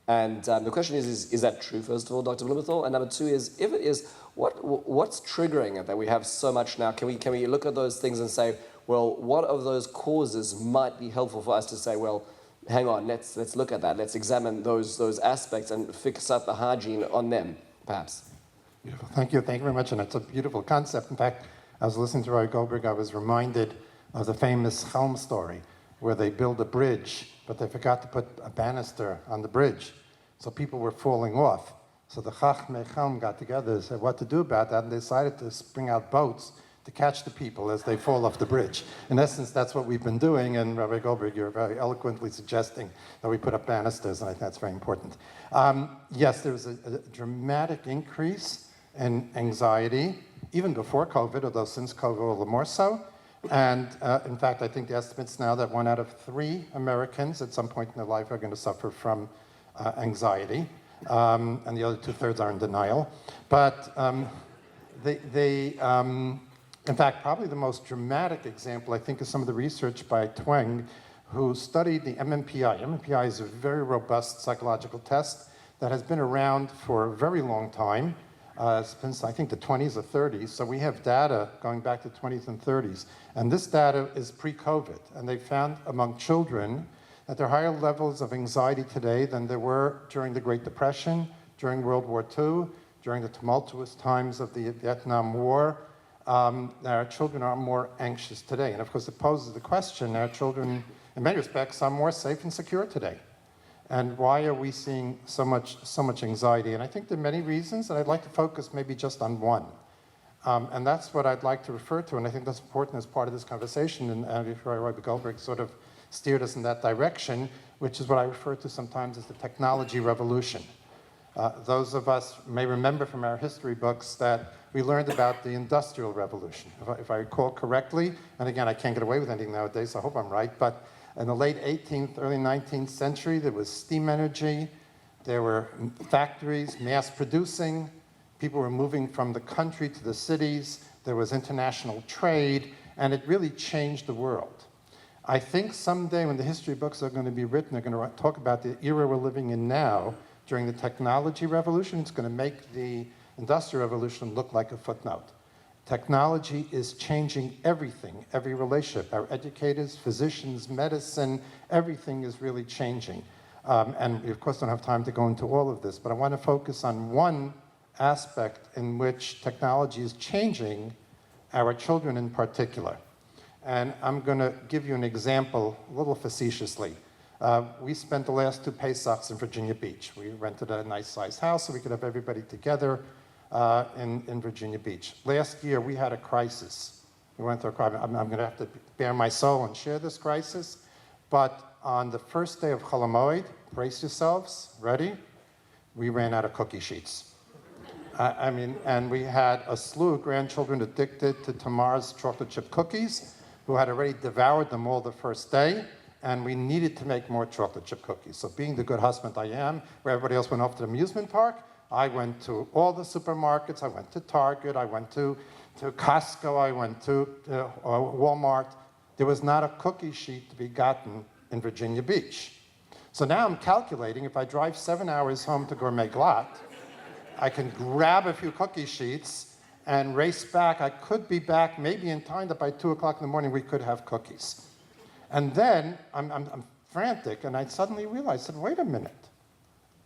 And the question is that true, first of all, Dr. Blumenthal? And number two is, if it is, what's triggering it that we have so much now? Can we look at those things and say, well, what of those causes might be helpful for us to say, well, hang on, let's look at that. Let's examine those aspects and fix up the hygiene on them, perhaps. Beautiful. Thank you. Thank you very much. And it's a beautiful concept. In fact, I was listening to Rabbi Goldberg. I was reminded of the famous Chelm story where they build a bridge, but they forgot to put a banister on the bridge. So people were falling off. So the Chachmei Chelm got together and said what to do about that, and they decided to bring out boats to catch the people as they fall off the bridge. In essence, that's what we've been doing, and Rabbi Goldberg, you're very eloquently suggesting that we put up banisters, and I think that's very important. Yes, there was a dramatic increase in anxiety, even before COVID, although since COVID, a little more so. And in fact, I think the estimate's now that 1 out of 3 Americans at some point in their life are going to suffer from anxiety, and the other 2/3 are in denial. But in fact, probably the most dramatic example, I think, is some of the research by Tweng, who studied the MMPI. MMPI is a very robust psychological test that has been around for a very long time, since I think the 20s or 30s. So we have data going back to 20s and 30s. And this data is pre-COVID. And they found among children that there are higher levels of anxiety today than there were during the Great Depression, during World War II, during the tumultuous times of the Vietnam War. Our children are more anxious today. And of course, it poses the question, our children, in many respects, are more safe and secure today. And why are we seeing so much anxiety? And I think there are many reasons, and I'd like to focus maybe just on one. And that's what I'd like to refer to, and I think that's important as part of this conversation, and Rabbi Goldberg sort of steered us in that direction, which is what I refer to sometimes as the technology revolution. Those of us may remember from our history books that we learned about the Industrial Revolution. If I recall correctly, and again, I can't get away with anything nowadays, so I hope I'm right, but in the late 18th, early 19th century, there was steam energy, there were factories, mass producing, people were moving from the country to the cities, there was international trade, and it really changed the world. I think someday when the history books are going to be written, they're going to talk about the era we're living in now during the technology revolution. It's going to make the Industrial Revolution look like a footnote. Technology is changing everything, every relationship. Our educators, physicians, medicine, everything is really changing. And we, of course, don't have time to go into all of this, but I want to focus on one aspect in which technology is changing our children in particular. And I'm going to give you an example, a little facetiously. We spent the last 2 Pesachs in Virginia Beach. We rented a nice-sized house so we could have everybody together in Virginia Beach. Last year, we had a crisis. We went through a crisis. I'm going to have to bare my soul and share this crisis. But on the first day of Chol HaMoed, brace yourselves, ready? We ran out of cookie sheets. And we had a slew of grandchildren addicted to Tamar's chocolate chip cookies who had already devoured them all the first day, and we needed to make more chocolate chip cookies. So being the good husband I am, where everybody else went off to the amusement park, I went to all the supermarkets, I went to Target, I went to Costco, I went to Walmart. There was not a cookie sheet to be gotten in Virginia Beach. So now I'm calculating, if I drive 7 hours home to Gourmet Glatt, I can grab a few cookie sheets and race back. I could be back maybe in time that by 2 o'clock in the morning we could have cookies. And then I'm frantic, and I suddenly realized, wait a minute,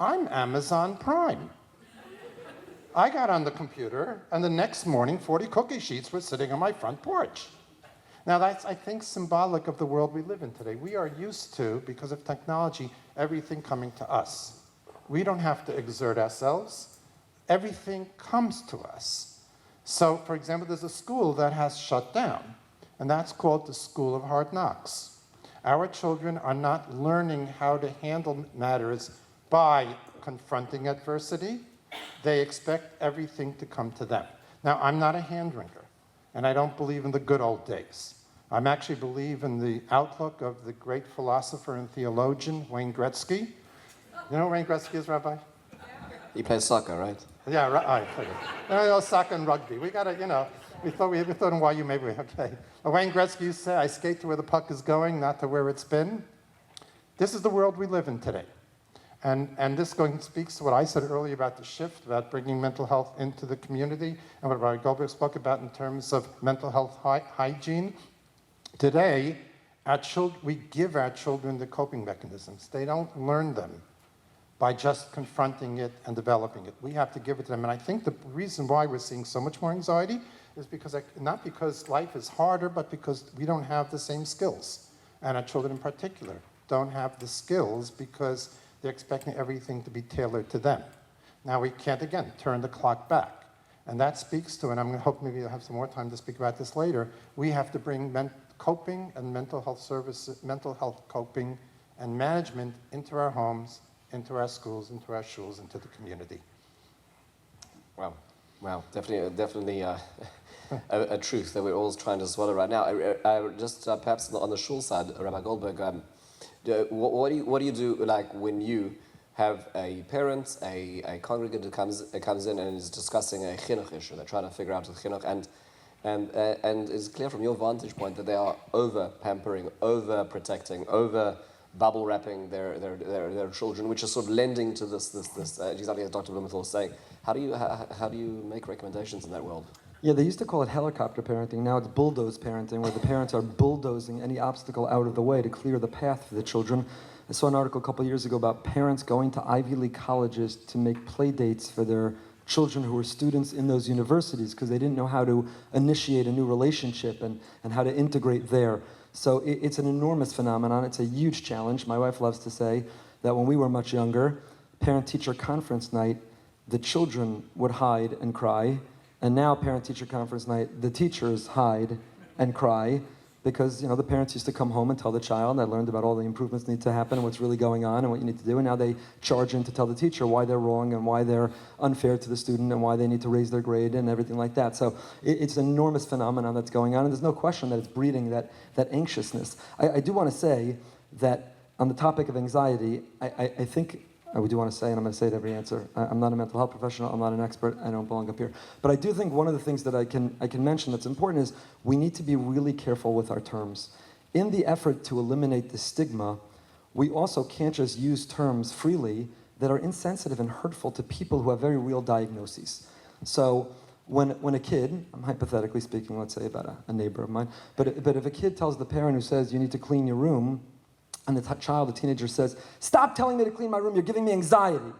I'm Amazon Prime. I got on the computer, and the next morning, 40 cookie sheets were sitting on my front porch. Now that's, I think, symbolic of the world we live in today. We are used to, because of technology, everything coming to us. We don't have to exert ourselves. Everything comes to us. So, for example, there's a school that has shut down, and that's called the School of Hard Knocks. Our children are not learning how to handle matters by confronting adversity. They expect everything to come to them. Now, I'm not a hand-wringer, and I don't believe in the good old days. I actually believe in the outlook of the great philosopher and theologian, Wayne Gretzky. You know who Wayne Gretzky is, Rabbi? He plays soccer, right? Yeah, right. I figured. Soccer and rugby. We got to, we thought in YU maybe, okay. Wayne Gretzky used to say, I skate to where the puck is going, not to where it's been. This is the world we live in today. And this speaks to what I said earlier about the shift, about bringing mental health into the community, and what Rabbi Goldberg spoke about in terms of mental health hygiene. Today, we give our children the coping mechanisms. They don't learn them by just confronting it and developing it. We have to give it to them. And I think the reason why we're seeing so much more anxiety is because, not because life is harder, but because we don't have the same skills. And our children in particular don't have the skills because they're expecting everything to be tailored to them. Now we can't, again, turn the clock back. And that speaks to, and I'm going to hope maybe I'll have some more time to speak about this later, we have to bring coping and mental health services, mental health coping and management into our homes, into our schools, into our shuls, into the community. Wow, definitely a truth that we're all trying to swallow right now. I just perhaps on the shul side, Rabbi Goldberg, what do you do like when you have a parent, a congregant who comes in and is discussing a chinuch issue? They're trying to figure out the chinuch, and it's clear from your vantage point that they are over pampering, over protecting, over bubble wrapping their children, which is sort of lending to this exactly as Dr. Blumenthal was saying. How do you make recommendations in that world? Yeah, they used to call it helicopter parenting. Now it's bulldozed parenting, where the parents are bulldozing any obstacle out of the way to clear the path for the children. I saw an article a couple years ago about parents going to Ivy League colleges to make play dates for their children who were students in those universities because they didn't know how to initiate a new relationship and how to integrate there. So it's an enormous phenomenon. It's a huge challenge. My wife loves to say that when we were much younger, parent-teacher conference night, the children would hide and cry. And now, parent-teacher conference night, the teachers hide and cry because, the parents used to come home and tell the child, I learned about all the improvements that need to happen and what's really going on and what you need to do. And now they charge in to tell the teacher why they're wrong and why they're unfair to the student and why they need to raise their grade and everything like that. So it's an enormous phenomenon that's going on. And there's no question that it's breeding that anxiousness. I do want to say that on the topic of anxiety, I think... I do want to say, and I'm going to say it every answer, I'm not a mental health professional, I'm not an expert, I don't belong up here. But I do think one of the things that I can mention that's important is we need to be really careful with our terms. In the effort to eliminate the stigma, we also can't just use terms freely that are insensitive and hurtful to people who have very real diagnoses. So when a kid, I'm hypothetically speaking, let's say about a neighbor of mine, but if a kid tells the parent who says, you need to clean your room, and the teenager says, stop telling me to clean my room, you're giving me anxiety.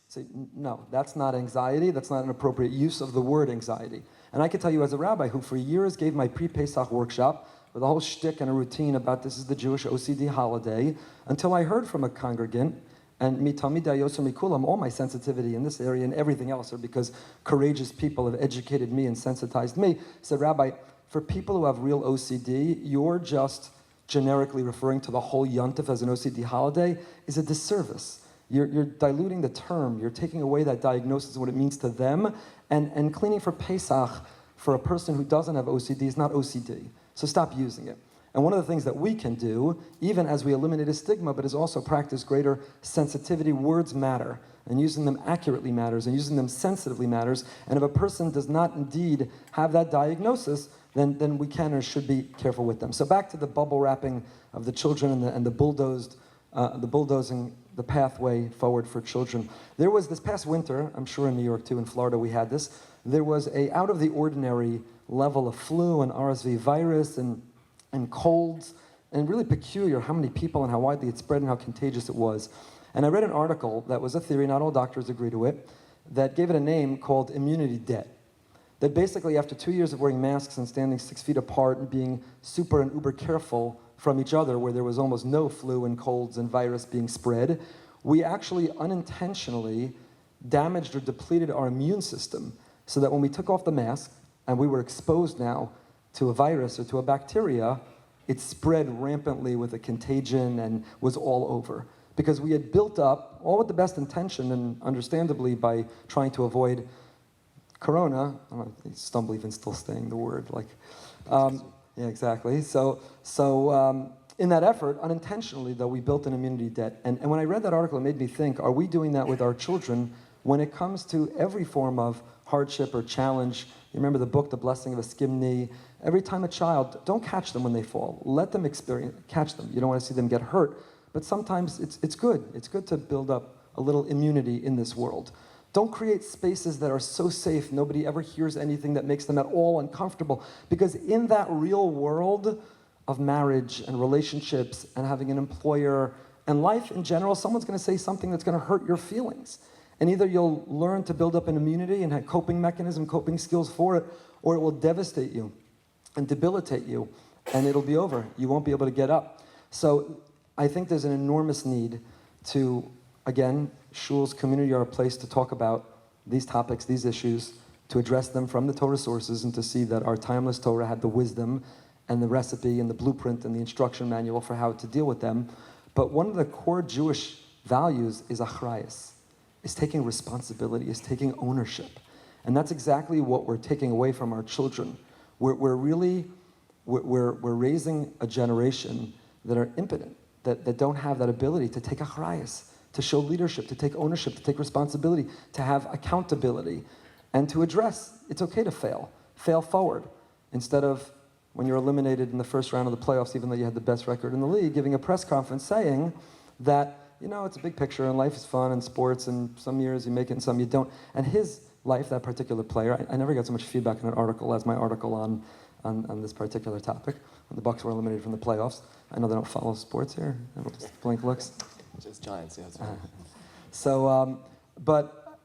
Say, no, that's not anxiety, that's not an appropriate use of the word anxiety. And I can tell you as a rabbi who for years gave my pre-Pesach workshop with a whole shtick and a routine about this is the Jewish OCD holiday, until I heard from a congregant, and mitamidai yoser mikulam, all my sensitivity in this area and everything else are because courageous people have educated me and sensitized me, said, Rabbi, for people who have real OCD, you're just generically referring to the whole Yontif as an OCD holiday is a disservice. You're diluting the term. You're taking away that diagnosis and what it means to them. And cleaning for Pesach for a person who doesn't have OCD is not OCD. So stop using it. And one of the things that we can do, even as we eliminate a stigma, but is also practice greater sensitivity. Words matter. And using them accurately matters. And using them sensitively matters. And if a person does not indeed have that diagnosis, then we can or should be careful with them. So back to the bubble wrapping of the children and the bulldozing the pathway forward for children. There was this past winter, I'm sure in New York too, in Florida we had this, there was a out of the ordinary level of flu and RSV virus and colds, and really peculiar how many people and how widely it spread and how contagious it was. And I read an article that was a theory, not all doctors agree to it, that gave it a name called immunity debt. That basically after 2 years of wearing masks and standing 6 feet apart and being super and uber careful from each other, where there was almost no flu and colds and virus being spread, we actually unintentionally damaged or depleted our immune system so that when we took off the mask and we were exposed now to a virus or to a bacteria, it spread rampantly with a contagion and was all over. Because we had built up, all with the best intention and understandably by trying to avoid corona, I stumble even still saying the word, yeah, exactly. So in that effort, unintentionally though, we built an immunity debt. And when I read that article, it made me think, are we doing that with our children when it comes to every form of hardship or challenge? You remember the book, The Blessing of a Skim Knee? Every time a child, don't catch them when they fall. Let them catch them. You don't want to see them get hurt. But sometimes it's good. It's good to build up a little immunity in this world. Don't create spaces that are so safe nobody ever hears anything that makes them at all uncomfortable. Because in that real world of marriage and relationships and having an employer and life in general, someone's going to say something that's going to hurt your feelings. And either you'll learn to build up an immunity and have coping mechanism, coping skills for it, or it will devastate you and debilitate you, and it'll be over. You won't be able to get up. So I think there's an enormous need to, again, shuls, community are a place to talk about these topics, these issues, to address them from the Torah sources and to see that our timeless Torah had the wisdom and the recipe and the blueprint and the instruction manual for how to deal with them. But one of the core Jewish values is achrayus, is taking responsibility, is taking ownership. And that's exactly what we're taking away from our children. We're raising a generation that are impotent, that don't have that ability to take achrayus, to show leadership, to take ownership, to take responsibility, to have accountability, and to address, it's okay to fail forward, instead of when you're eliminated in the first round of the playoffs, even though you had the best record in the league, giving a press conference saying that, it's a big picture and life is fun and sports and some years you make it and some you don't. And his life, that particular player, I never got so much feedback in an article as my article on this particular topic, when the Bucks were eliminated from the playoffs. I know they don't follow sports here. Everyone just blink looks. Just Giants, yeah. That's right. But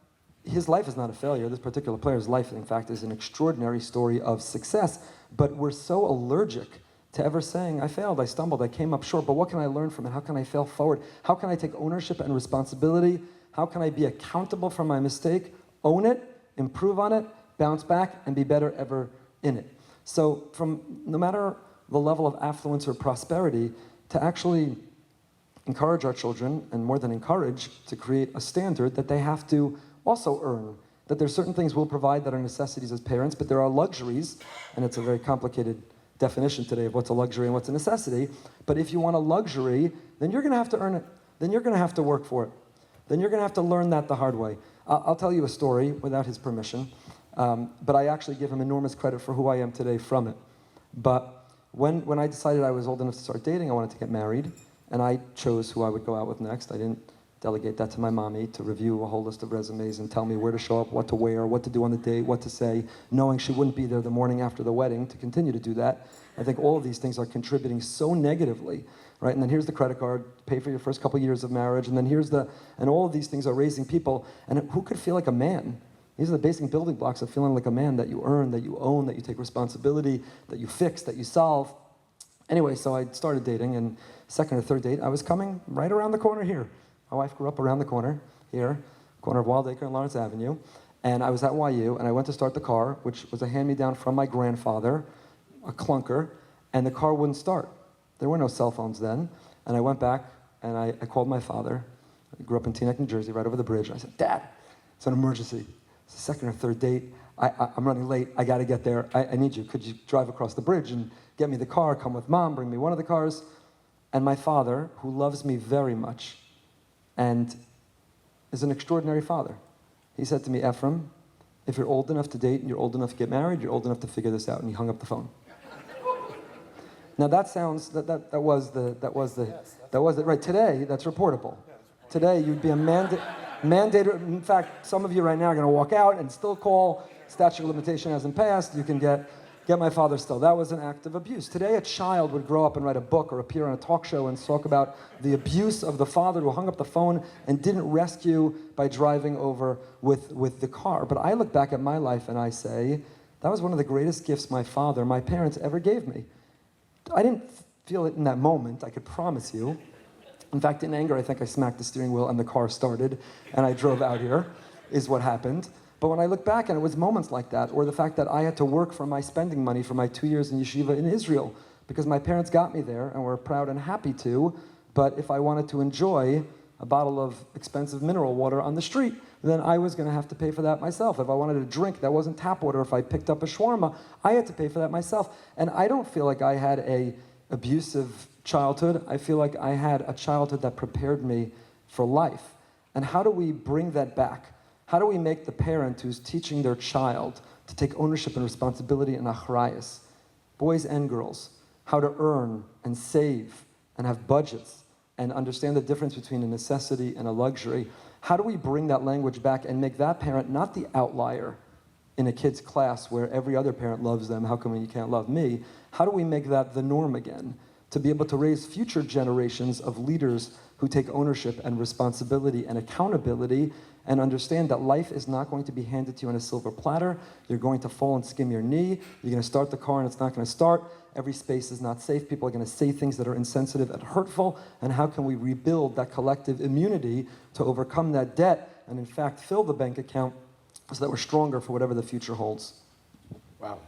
his life is not a failure. This particular player's life, in fact, is an extraordinary story of success. But we're so allergic to ever saying, I failed, I stumbled, I came up short, but what can I learn from it? How can I fail forward? How can I take ownership and responsibility? How can I be accountable for my mistake, own it, improve on it, bounce back, and be better ever in it? So no matter the level of affluence or prosperity, to actually encourage our children, and more than encourage, to create a standard that they have to also earn. That there's certain things we'll provide that are necessities as parents, but there are luxuries, and it's a very complicated definition today of what's a luxury and what's a necessity. But if you want a luxury, then you're going to have to earn it. Then you're going to have to work for it. Then you're going to have to learn that the hard way. I'll tell you a story without his permission, but I actually give him enormous credit for who I am today from it. But when I decided I was old enough to start dating, I wanted to get married, and I chose who I would go out with next. I didn't delegate that to my mommy to review a whole list of resumes and tell me where to show up, what to wear, what to do on the date, what to say, knowing she wouldn't be there the morning after the wedding to continue to do that. I think all of these things are contributing so negatively, right? And then here's the credit card, pay for your first couple years of marriage, and then and all of these things are raising people. And who could feel like a man? These are the basic building blocks of feeling like a man, that you earn, that you own, that you take responsibility, that you fix, that you solve. Anyway, so I started dating, and second or third date, I was coming right around the corner here. My wife grew up around the corner here, corner of Wildacre and Lawrence Avenue, and I was at YU, and I went to start the car, which was a hand-me-down from my grandfather, a clunker, and the car wouldn't start. There were no cell phones then, and I went back, and I called my father. I grew up in Teaneck, New Jersey, right over the bridge, and I said, Dad, it's an emergency. It's the second or third date. I'm running late. I got to get there. I need you. Could you drive across the bridge and get me the car, come with Mom, bring me one of the cars? And my father, who loves me very much, and is an extraordinary father. He said to me, Ephraim, if you're old enough to date and you're old enough to get married, you're old enough to figure this out. And he hung up the phone. Now that sounds, that was it. Right, today, that's reportable. Today, you'd be a mandator. In fact, some of you right now are going to walk out and still call, statute of limitation hasn't passed, you can get my father still. That was an act of abuse. Today, a child would grow up and write a book or appear on a talk show and talk about the abuse of the father who hung up the phone and didn't rescue by driving over with the car. But I look back at my life and I say, that was one of the greatest gifts my parents ever gave me. I didn't feel it in that moment, I could promise you. In fact, in anger, I think I smacked the steering wheel and the car started, and I drove out here, is what happened. But when I look back, and it was moments like that, or the fact that I had to work for my spending money for my 2 years in yeshiva in Israel, because my parents got me there and were proud and happy to, but if I wanted to enjoy a bottle of expensive mineral water on the street, then I was going to have to pay for that myself. If I wanted a drink that wasn't tap water, if I picked up a shawarma, I had to pay for that myself. And I don't feel like I had a abusive childhood. I feel like I had a childhood that prepared me for life. And how do we bring that back? How do we make the parent who's teaching their child to take ownership and responsibility and achrayus, boys and girls, how to earn and save and have budgets and understand the difference between a necessity and a luxury? How do we bring that language back and make that parent not the outlier in a kid's class where every other parent loves them? How come you can't love me? How do we make that the norm again? To be able to raise future generations of leaders who take ownership and responsibility and accountability and understand that life is not going to be handed to you on a silver platter. You're going to fall and skim your knee. You're going to start the car and it's not going to start. Every space is not safe. People are going to say things that are insensitive and hurtful. And how can we rebuild that collective immunity to overcome that debt and in fact fill the bank account so that we're stronger for whatever the future holds? Wow.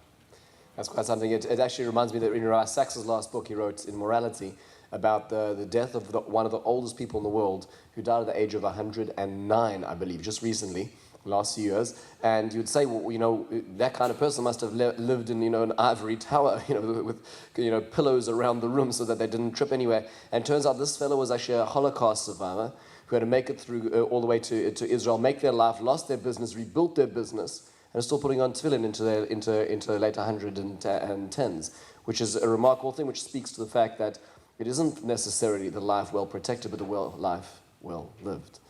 That's quite something. It actually reminds me that in Rabbi Sachs's last book he wrote in Morality about the death of one of the oldest people in the world who died at the age of 109, I believe, just recently, last few years. And you'd say, well, you know, that kind of person must have lived in, you know, an ivory tower, you know, with, you know, pillows around the room so that they didn't trip anywhere. And it turns out this fellow was actually a Holocaust survivor who had to make it through all the way to Israel, make their life, lost their business, rebuilt their business, and are still putting on tefillin into the late 110s, which is a remarkable thing, which speaks to the fact that it isn't necessarily the life well protected, but the life well lived,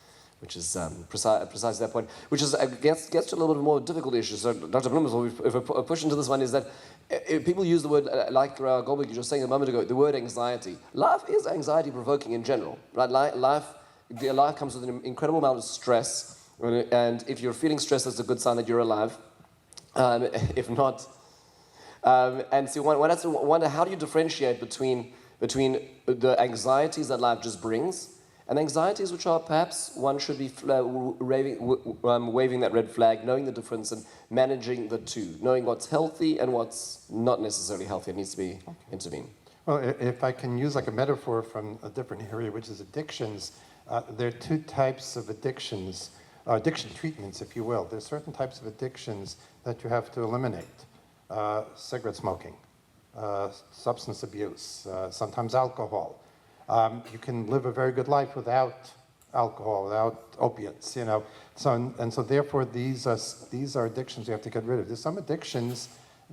which is precisely that point, which is gets to a little bit more difficult issues. So, Dr. Blumenthal, if I push into this one, is that if people use the word, like Rabbi Goldberg, you were just saying a moment ago, the word anxiety. Life is anxiety-provoking in general, right? Life comes with an incredible amount of stress. And if you're feeling stressed, that's a good sign that you're alive. If not, and so one has to wonder, how do you differentiate between the anxieties that life just brings and anxieties which are perhaps one should be waving that red flag, knowing the difference and managing the two, knowing what's healthy and what's not necessarily healthy. It needs to be intervened. Well, if I can use like a metaphor from a different area, which is addictions, there are two types of addictions. Addiction treatments, if you will. There's certain types of addictions that you have to eliminate. Cigarette smoking, substance abuse, sometimes alcohol. You can live a very good life without alcohol, without opiates, you know. So therefore these are addictions you have to get rid of. There's some addictions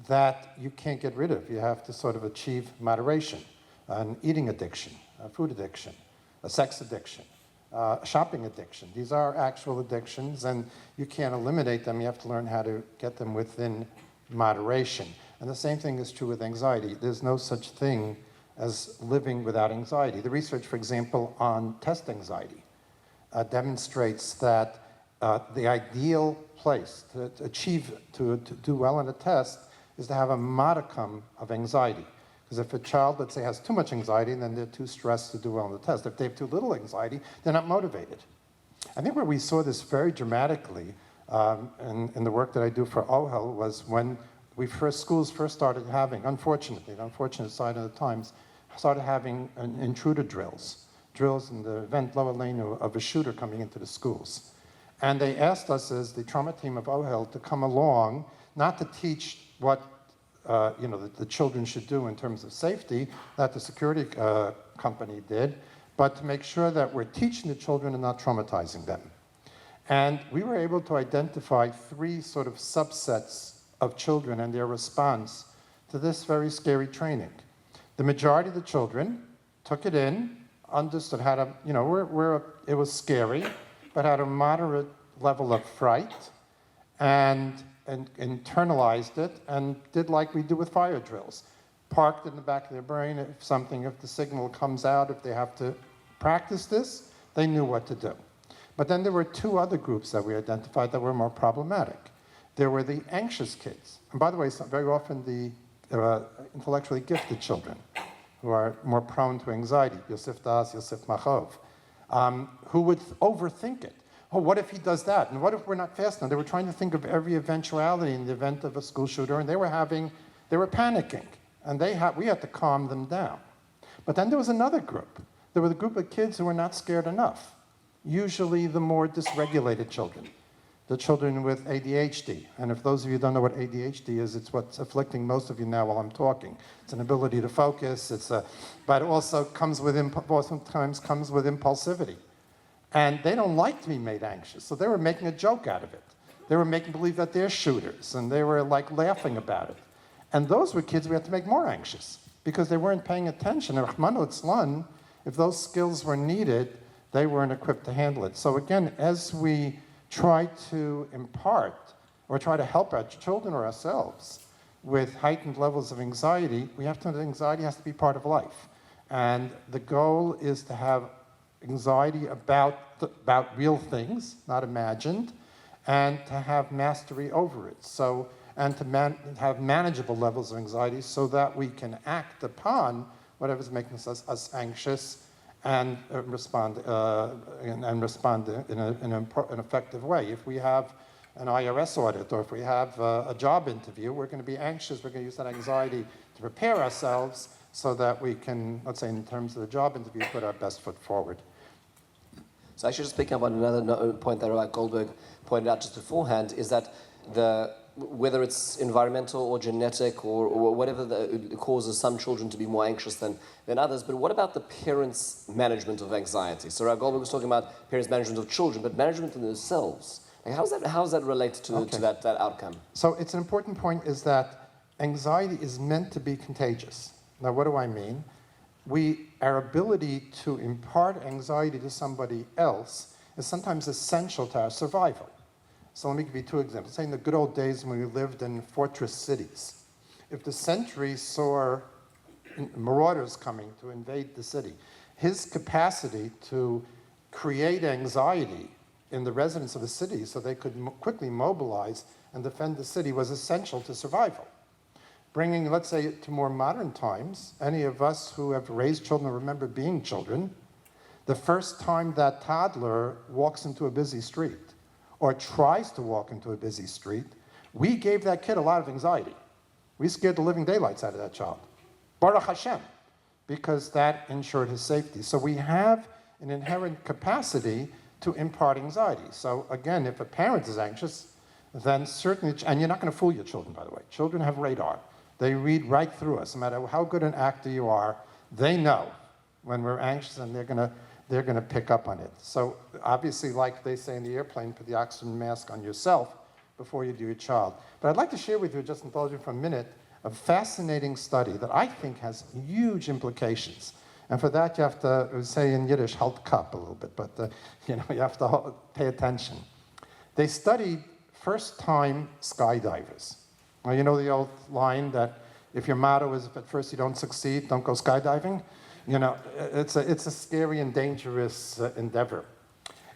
that you can't get rid of. You have to sort of achieve moderation. An eating addiction, a food addiction, a sex addiction. Shopping addiction. These are actual addictions, and you can't eliminate them. You have to learn how to get them within moderation. And the same thing is true with anxiety. There's no such thing as living without anxiety. The research, for example, on test anxiety demonstrates that the ideal place to do well in a test is to have a modicum of anxiety. Because if a child, let's say, has too much anxiety, then they're too stressed to do well on the test. If they have too little anxiety, they're not motivated. I think where we saw this very dramatically in the work that I do for OHEL was when schools first started having, unfortunately, the unfortunate side of the times, started having intruder drills in the event lower lane of a shooter coming into the schools. And they asked us as the trauma team of OHEL to come along, not to teach what the children should do in terms of safety, that the security company did, but to make sure that we're teaching the children and not traumatizing them. And we were able to identify 3 sort of subsets of children and their response to this very scary training. The majority of the children took it in, understood how to, it was scary, but had a moderate level of fright, and internalized it and did like we do with fire drills. Parked in the back of their brain, if the signal comes out, if they have to practice this, they knew what to do. But then there were 2 other groups that we identified that were more problematic. There were the anxious kids. And by the way, very often the intellectually gifted children. who are more prone to anxiety, Yosef Das, Yosef Machov, who would overthink it. Oh, what if he does that? And what if we're not fast enough? They were trying to think of every eventuality in the event of a school shooter, and they were panicking. And we had to calm them down. But then there was another group. There was a group of kids who were not scared enough, usually the more dysregulated children, the children with ADHD. And if those of you don't know what ADHD is, it's what's afflicting most of you now while I'm talking. It's an ability to focus, but it also sometimes comes with impulsivity. And they don't like to be made anxious, so they were making a joke out of it. They were making believe that they're shooters, and they were like laughing about it. And those were kids we had to make more anxious because they weren't paying attention. And Rahman al-Islam, if those skills were needed, they weren't equipped to handle it. So again, as we try to impart or try to help our children or ourselves with heightened levels of anxiety, we have to know that anxiety has to be part of life. And the goal is to have anxiety about real things, not imagined, and to have mastery over it. And to have manageable levels of anxiety so that we can act upon whatever's making us anxious and respond in an effective way. If we have an IRS audit or if we have a job interview, we're going to be anxious. We're going to use that anxiety to prepare ourselves so that we can, let's say in terms of the job interview, put our best foot forward. So I should just pick up on another point that Rabbi Goldberg pointed out just beforehand, is that whether it's environmental or genetic or whatever causes some children to be more anxious than others, but what about the parents' management of anxiety? So Rabbi Goldberg was talking about parents' management of children, but management of themselves. Like how does that relate to that outcome? So it's an important point is that anxiety is meant to be contagious. Now what do I mean? Our ability to impart anxiety to somebody else is sometimes essential to our survival. So let me give you two examples. Say in the good old days when we lived in fortress cities, if the sentry saw marauders coming to invade the city, his capacity to create anxiety in the residents of the city so they could quickly mobilize and defend the city was essential to survival. Bringing, let's say, to more modern times, any of us who have raised children remember being children, the first time that toddler walks into a busy street or tries to walk into a busy street, we gave that kid a lot of anxiety. We scared the living daylights out of that child. Baruch Hashem, because that ensured his safety. So we have an inherent capacity to impart anxiety. So again, if a parent is anxious, then certainly, and you're not going to fool your children, by the way. Children have radar. They read right through us. No matter how good an actor you are, they know when we're anxious, and they're going to pick up on it. So obviously, like they say in the airplane, put the oxygen mask on yourself before you do your child. But I'd like to share with you, just indulge you for a minute, a fascinating study that I think has huge implications. And for that, you have to say in Yiddish, halt kap a little bit, but you have to pay attention. They studied first-time skydivers. Well, you know the old line that if your motto is if at first you don't succeed, don't go skydiving? It's a scary and dangerous endeavor.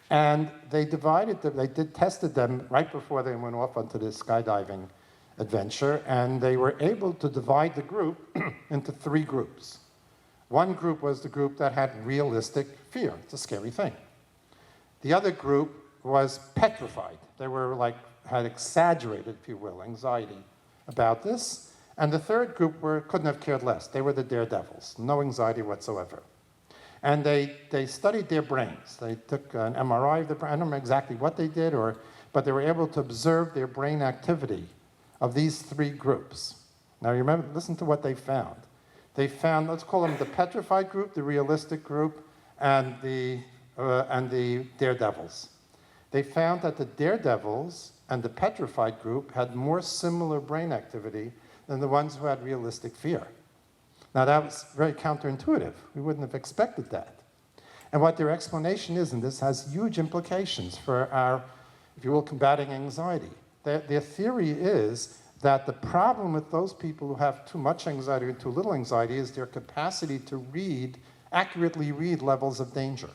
And they tested them right before they went off onto this skydiving adventure, and they were able to divide the group into 3 groups. One group was the group that had realistic fear. It's a scary thing. The other group was petrified. They were had exaggerated, if you will, anxiety about this. And the third group couldn't have cared less. They were the daredevils, no anxiety whatsoever. And they studied their brains. They took an MRI of the brain. I don't remember exactly what they did, but they were able to observe their brain activity of these 3 groups. Now remember, listen to what they found. They found, let's call them the petrified group, the realistic group, and the daredevils. They found that the daredevils and the petrified group had more similar brain activity than the ones who had realistic fear. Now that was very counterintuitive. We wouldn't have expected that. And what their explanation is, and this has huge implications for our, if you will, combating anxiety. Their theory is that the problem with those people who have too much anxiety or too little anxiety is their capacity to accurately read levels of danger.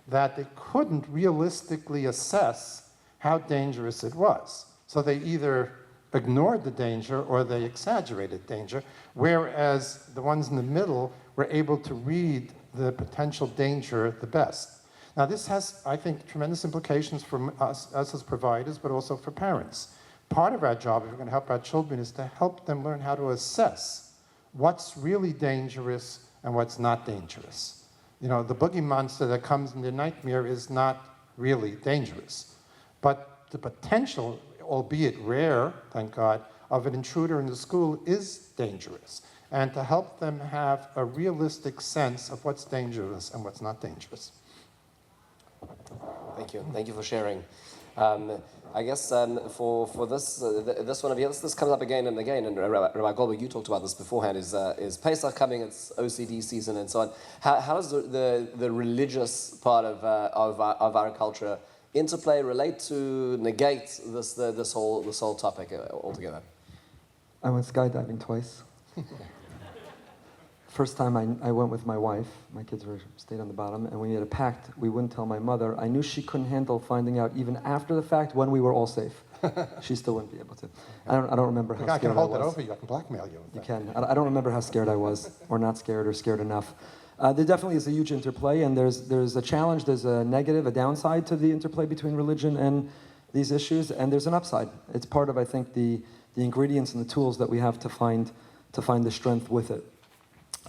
That they couldn't realistically assess how dangerous it was. So they either ignored the danger or they exaggerated danger, whereas the ones in the middle were able to read the potential danger the best. Now this has, I think, tremendous implications for us as providers, but also for parents. Part of our job, if we're going to help our children, is to help them learn how to assess what's really dangerous and what's not dangerous. You know, the boogie monster that comes in the nightmare is not really dangerous. But the potential, albeit rare, thank God, of an intruder in the school is dangerous. And to help them have a realistic sense of what's dangerous and what's not dangerous. Thank you. Thank you for sharing. I guess for this this one of you, this comes up again and again. And Rabbi Goldberg, you talked about this beforehand. Is Pesach coming? It's OCD season and so on. How does the religious part of our culture interplay, relate to, negate this whole topic altogether? I went skydiving twice. First time I went with my wife. My kids stayed on the bottom, and we had a pact. We wouldn't tell my mother. I knew she couldn't handle finding out even after the fact when we were all safe. She still wouldn't be able to. I don't remember how scared I was. I can hold it over you. I can blackmail you. You can. I don't remember how scared I was, or not scared, or scared enough. There definitely is a huge interplay, and there's a challenge, there's a negative, a downside to the interplay between religion and these issues, and there's an upside. It's part of, I think, the ingredients and the tools that we have to find the strength with it.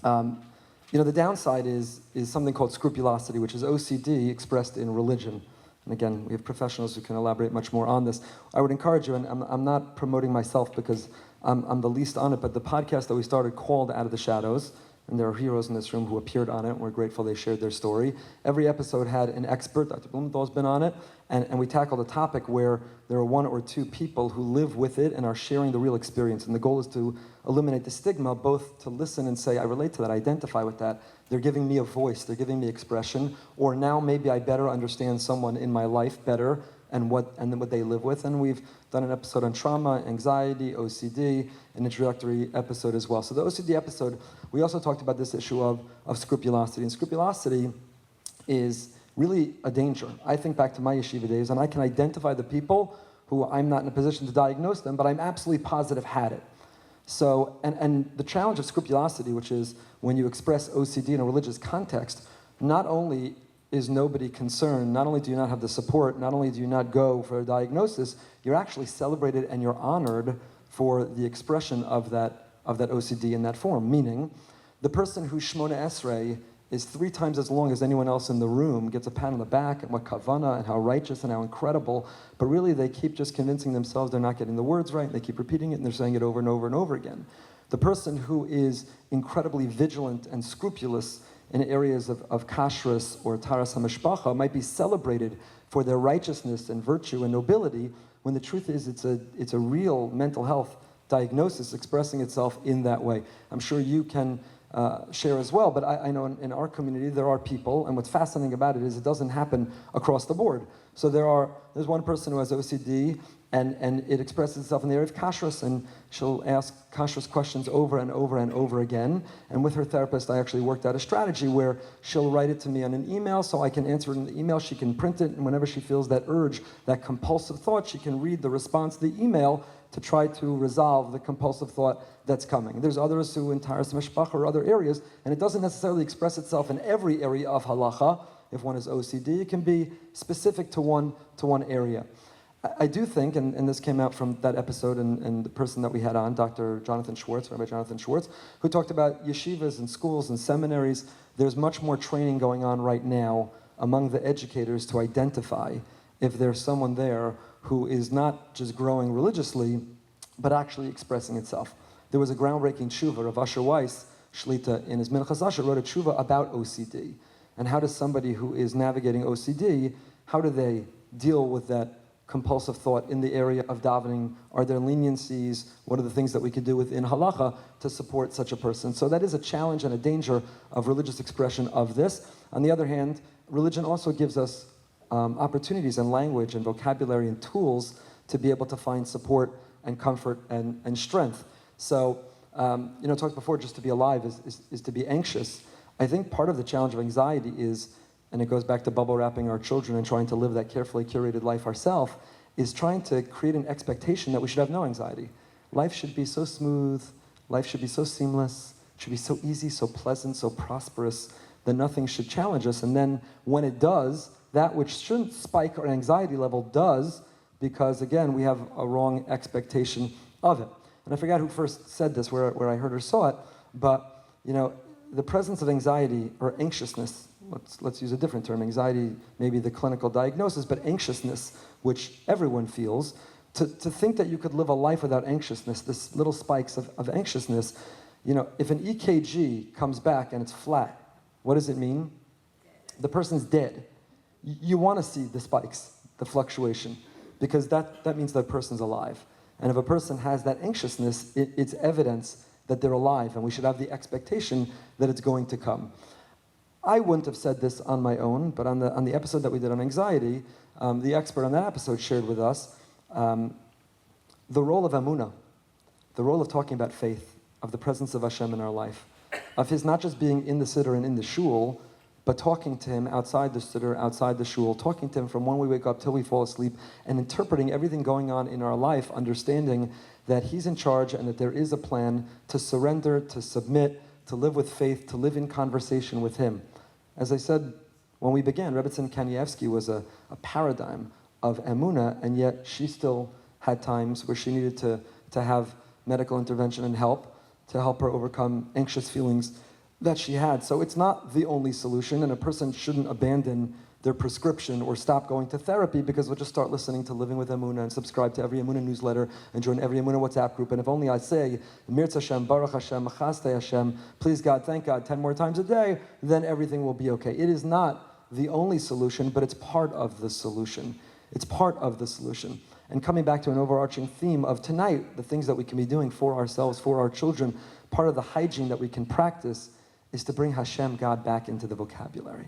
The downside is something called scrupulosity, which is OCD expressed in religion. And again, we have professionals who can elaborate much more on this. I would encourage you, and I'm not promoting myself because I'm the least on it, but the podcast that we started called Out of the Shadows, and there are heroes in this room who appeared on it, and we're grateful they shared their story. Every episode had an expert. Dr. Blumenthal's been on it, and we tackled a topic where there are one or two people who live with it and are sharing the real experience. And the goal is to eliminate the stigma, both to listen and say, I relate to that, I identify with that. They're giving me a voice, they're giving me expression, or now maybe I better understand someone in my life better and what they live with. And we've done an episode on trauma, anxiety, OCD, an introductory episode as well. So the OCD episode, we also talked about this issue of scrupulosity. And scrupulosity is really a danger. I think back to my yeshiva days, and I can identify the people who I'm not in a position to diagnose them, but I'm absolutely positive had it. So, and the challenge of scrupulosity, which is when you express OCD in a religious context, not only is nobody concerned, not only do you not have the support, not only do you not go for a diagnosis, you're actually celebrated and you're honored for the expression of that OCD in that form. Meaning, the person whose Shmona Esrei is 3 times as long as anyone else in the room gets a pat on the back and what kavana and how righteous and how incredible, but really they keep just convincing themselves they're not getting the words right, and they keep repeating it and they're saying it over and over and over again. The person who is incredibly vigilant and scrupulous in areas of kashrus or taras hamishpacha might be celebrated for their righteousness and virtue and nobility, when the truth is it's a real mental health diagnosis expressing itself in that way. I'm sure you can share as well, but I know in our community there are people, and what's fascinating about it is it doesn't happen across the board. So there's one person who has OCD, and it expresses itself in the area of kashrus, and she'll ask kashrus questions over and over and over again. And with her therapist, I actually worked out a strategy where she'll write it to me on an email so I can answer it in the email. She can print it, and whenever she feels that urge, that compulsive thought, she can read the response to the email to try to resolve the compulsive thought that's coming. There's others who in Taras Mishpach or other areas, and it doesn't necessarily express itself in every area of halacha. If one is OCD, it can be specific to one area. I do think, and this came out from that episode and the person that we had on, Dr. Jonathan Schwartz, Rabbi Jonathan Schwartz, who talked about yeshivas and schools and seminaries. There's much more training going on right now among the educators to identify if there's someone there who is not just growing religiously, but actually expressing itself. There was a groundbreaking tshuva. Rav Asher Weiss, Shlita, in his Minchas Asher, wrote a tshuva about OCD. And how does somebody who is navigating OCD, how do they deal with that compulsive thought in the area of davening? Are there leniencies? What are the things that we could do within halacha to support such a person? So that is a challenge and a danger of religious expression of this. On the other hand, religion also gives us opportunities and language and vocabulary and tools to be able to find support and comfort and strength. So, talked before, just to be alive is to be anxious. I think part of the challenge of anxiety is, and it goes back to bubble wrapping our children and trying to live that carefully curated life ourselves, is trying to create an expectation that we should have no anxiety. Life should be so smooth, life should be so seamless, it should be so easy, so pleasant, so prosperous, that nothing should challenge us. And then when it does, that which shouldn't spike our anxiety level does, because again, we have a wrong expectation of it. And I forgot who first said this, where I heard or saw it, but the presence of anxiety or anxiousness, let's use a different term, anxiety, maybe the clinical diagnosis, but anxiousness, which everyone feels, to think that you could live a life without anxiousness, this little spikes of anxiousness, if an EKG comes back and it's flat, what does it mean? The person's dead. You want to see the spikes, the fluctuation, because that means that person's alive. And if a person has that anxiousness, it's evidence that they're alive, and we should have the expectation that it's going to come. I wouldn't have said this on my own, but on the episode that we did on anxiety, the expert on that episode shared with us the role of Amunah, the role of talking about faith, of the presence of Hashem in our life, of His not just being in the siddur and in the shul, but talking to Him outside the siddur, outside the shul, talking to Him from when we wake up till we fall asleep, and interpreting everything going on in our life, understanding that He's in charge and that there is a plan to surrender, to submit, to live with faith, to live in conversation with Him. As I said when we began, Rebbetzin Kanievsky was a paradigm of Emunah, and yet she still had times where she needed to have medical intervention and help to help her overcome anxious feelings that she had. So it's not the only solution, and a person shouldn't abandon their prescription or stop going to therapy because we'll just start listening to Living with Emunah and subscribe to every Emunah newsletter and join every Emunah WhatsApp group. And if only I say, Mirz Hashem, Baruch Hashem, Machaste Hashem, please God, thank God, 10 more times a day, then everything will be okay. It is not the only solution, but it's part of the solution. It's part of the solution. And coming back to an overarching theme of tonight, the things that we can be doing for ourselves, for our children, part of the hygiene that we can practice is to bring Hashem, God, back into the vocabulary.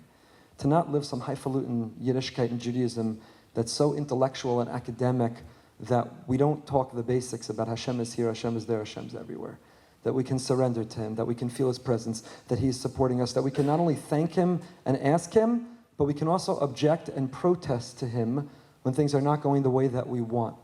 To not live some highfalutin Yiddishkeit in Judaism that's so intellectual and academic that we don't talk the basics about Hashem is here, Hashem is there, Hashem's everywhere. That we can surrender to Him, that we can feel His presence, that He's supporting us, that we can not only thank Him and ask Him, but we can also object and protest to Him when things are not going the way that we want.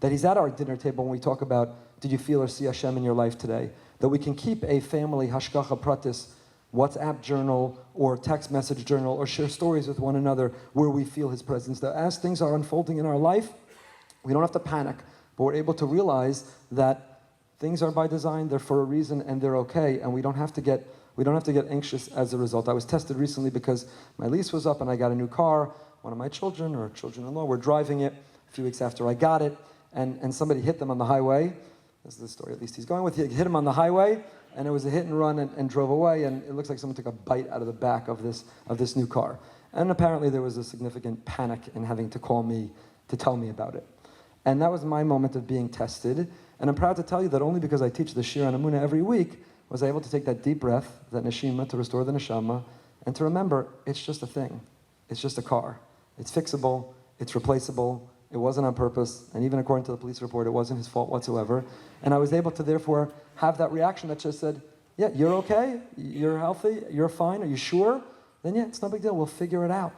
That He's at our dinner table when we talk about, did you feel or see Hashem in your life today? That we can keep a family hashgacha pratis WhatsApp journal or text message journal or share stories with one another where we feel His presence. That as things are unfolding in our life, we don't have to panic, but we're able to realize that things are by design, they're for a reason, and they're okay, and we don't have to get anxious as a result. I was tested recently because my lease was up and I got a new car. One of my children or children-in-law were driving it a few weeks after I got it, and somebody hit them on the highway. This is the story at least he's going with. He hit him on the highway, and it was a hit and run and drove away, and it looks like someone took a bite out of the back of this new car. And apparently there was a significant panic in having to call me to tell me about it. And that was my moment of being tested. And I'm proud to tell you that only because I teach the Shir on Amunah every week was I able to take that deep breath, that neshima, to restore the neshama, and to remember it's just a thing. It's just a car. It's fixable. It's replaceable. It wasn't on purpose. And even according to the police report, it wasn't his fault whatsoever. And I was able to therefore have that reaction that just said, yeah, you're okay, you're healthy, you're fine, are you sure? Then yeah, it's no big deal, we'll figure it out.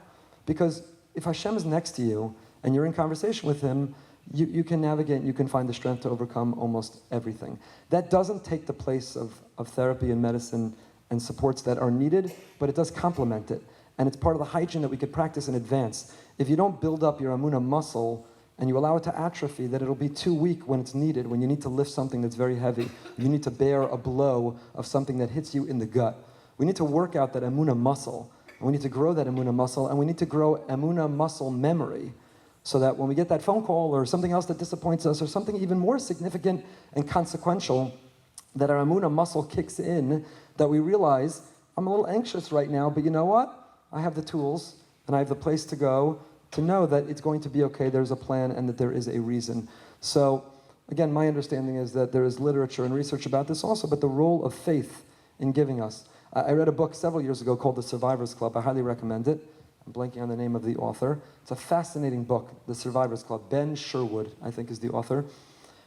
Because if Hashem is next to you and you're in conversation with Him, you can navigate and you can find the strength to overcome almost everything. That doesn't take the place of therapy and medicine and supports that are needed, but it does complement it. And it's part of the hygiene that we could practice in advance. If you don't build up your Amunah muscle and you allow it to atrophy, that it'll be too weak when it's needed, when you need to lift something that's very heavy. You need to bear a blow of something that hits you in the gut. We need to work out that Amunah muscle, and we need to grow that Amunah muscle, and we need to grow Amunah muscle memory, so that when we get that phone call or something else that disappoints us or something even more significant and consequential, that our Amunah muscle kicks in, that we realize, I'm a little anxious right now, but you know what? I have the tools, and I have the place to go to know that it's going to be okay, there's a plan, and that there is a reason. So, again, my understanding is that there is literature and research about this also, but the role of faith in giving us. I read a book several years ago called The Survivors Club. I highly recommend it. I'm blanking on the name of the author. It's a fascinating book, The Survivors Club. Ben Sherwood, I think, is the author.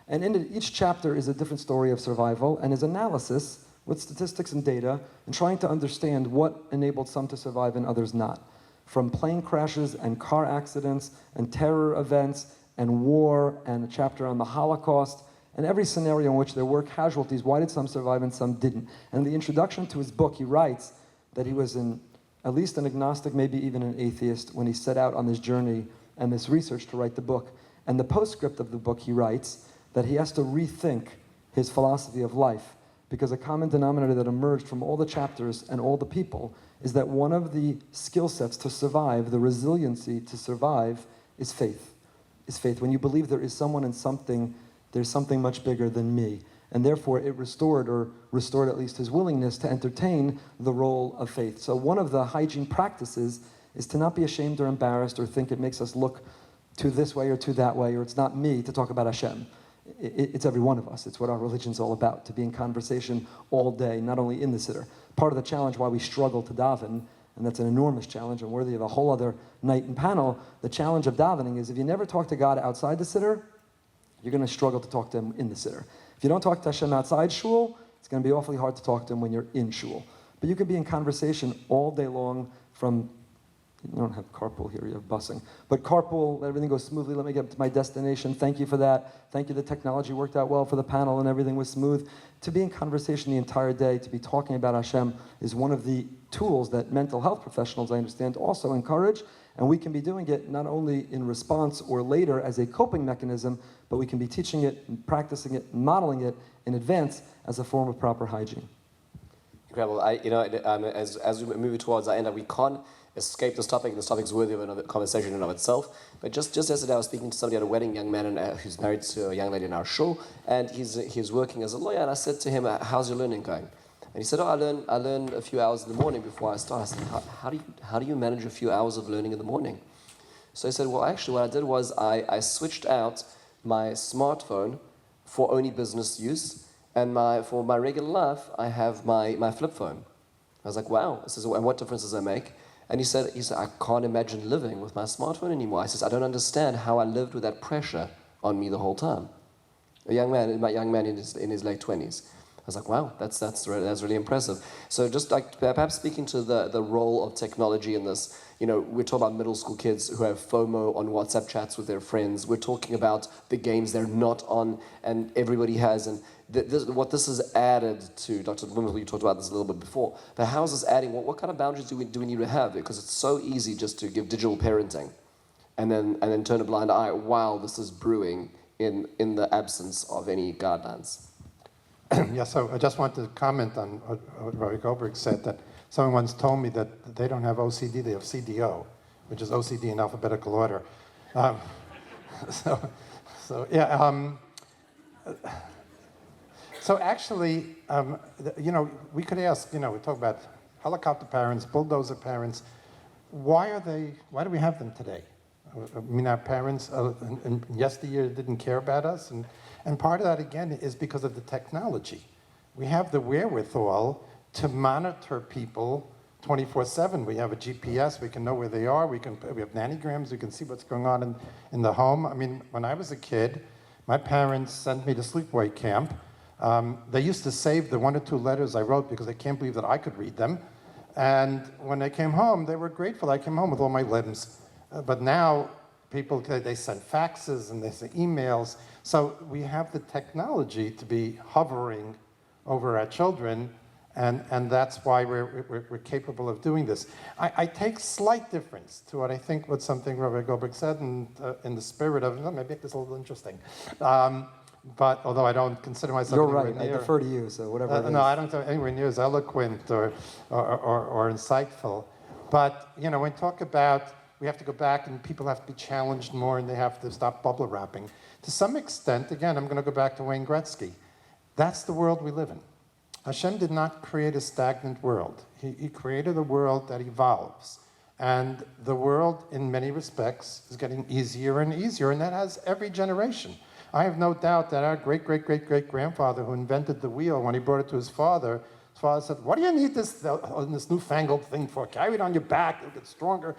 And in it, each chapter is a different story of survival and is analysis with statistics and data and trying to understand what enabled some to survive and others not. From plane crashes and car accidents and terror events and war and a chapter on the Holocaust and every scenario in which there were casualties. Why did some survive and some didn't? And in the introduction to his book, he writes that he was at least an agnostic, maybe even an atheist, when he set out on this journey and this research to write the book. And the postscript of the book, he writes that he has to rethink his philosophy of life, because a common denominator that emerged from all the chapters and all the people is that one of the skill sets to survive, the resiliency to survive, is faith. Is faith. When you believe there is someone and something, there's something much bigger than me. And therefore it restored at least his willingness to entertain the role of faith. So one of the hygiene practices is to not be ashamed or embarrassed or think it makes us look to this way or to that way, or it's not me to talk about Hashem. It's every one of us. It's what our religion's all about, to be in conversation all day, not only in the siddur. Part of the challenge why we struggle to daven, and that's an enormous challenge and worthy of a whole other night and panel, the challenge of davening is if you never talk to God outside the siddur, you're going to struggle to talk to him in the siddur. If you don't talk to Hashem outside shul, it's going to be awfully hard to talk to him when you're in shul. But you could be in conversation all day long from, you don't have carpool here, you have busing. But carpool, let everything go smoothly, let me get to my destination, thank you for that. Thank you, the technology worked out well for the panel and everything was smooth. To be in conversation the entire day, to be talking about Hashem is one of the tools that mental health professionals, I understand, also encourage. And we can be doing it not only in response or later as a coping mechanism, but we can be teaching it, and practicing it, and modeling it in advance as a form of proper hygiene. Incredible. As we move towards the end, we can't escape this topic, and this topic is worthy of another conversation in and of itself. But just yesterday, I was speaking to somebody at a wedding, young man who's married to a young lady in our shul, and he's working as a lawyer. And I said to him, "How's your learning going?" And he said, "Oh, I learn a few hours in the morning before I start." I said, "How do you manage a few hours of learning in the morning?" So he said, "Well, actually, what I did was I switched out my smartphone for only business use, and for my regular life, I have my flip phone." I was like, "Wow." I says, "And what difference does that make?" And he said, "I can't imagine living with my smartphone anymore." I says, "I don't understand how I lived with that pressure on me the whole time." A young man in his late 20s. I was like, wow, that's really impressive. So just like perhaps speaking to the role of technology in this, we're talking about middle school kids who have FOMO on WhatsApp chats with their friends. We're talking about the games they're not on and everybody has. And what this has added to, Dr. Blumenthal, you talked about this a little bit before, but how is this adding, what kind of boundaries do we need to have? Because it's so easy just to give digital parenting and then turn a blind eye while this is brewing in the absence of any guidelines. Yeah, so I just want to comment on what Rabbi Goldberg said, that someone once told me that they don't have OCD, they have CDO, which is OCD in alphabetical order. So actually, we could ask, we talk about helicopter parents, bulldozer parents, why do we have them today? I mean, our parents in yesteryear didn't care about us, and part of that, again, is because of the technology. We have the wherewithal to monitor people 24/7. We have a GPS, we can know where they are, we have nannygrams, we can see what's going on in the home. I mean, when I was a kid, my parents sent me to sleepaway camp. They used to save the 1 or 2 letters I wrote because they can't believe that I could read them. And when they came home, they were grateful I came home with all my limbs. But now, people, they send faxes and they send emails. So we have the technology to be hovering over our children, and that's why we're capable of doing this. I take slight difference to what I think was something Rabbi Goldberg said in the spirit of, maybe make this a little interesting. But although I don't consider myself You're right, I defer to you, so whatever it is. No, I don't think anywhere near as eloquent or insightful. But, when we talk about we have to go back and people have to be challenged more and they have to stop bubble wrapping. To some extent, again, I'm going to go back to Wayne Gretzky. That's the world we live in. Hashem did not create a stagnant world. He created a world that evolves. And the world, in many respects, is getting easier and easier, and that has every generation. I have no doubt that our great-great-great-great-grandfather who invented the wheel, when he brought it to his father said, "What do you need this newfangled thing for? Carry it on your back, it'll get stronger."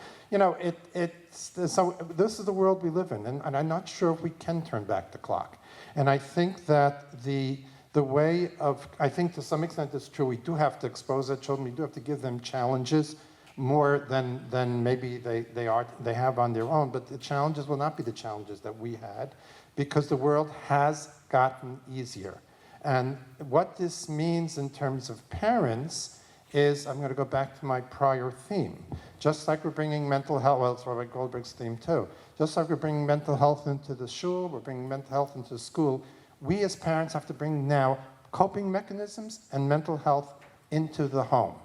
So this is the world we live in, and I'm not sure if we can turn back the clock. And I think that the way of, I think to some extent it's true, we do have to expose our children, we do have to give them challenges, more than maybe they have on their own, but the challenges will not be the challenges that we had, because the world has gotten easier. And what this means in terms of parents is, I'm going to go back to my prior theme. Just like we're bringing mental health, well, it's Rabbi Goldberg's theme too. Just like we're bringing mental health into the shul, we're bringing mental health into the school, we as parents have to bring now coping mechanisms and mental health into the home.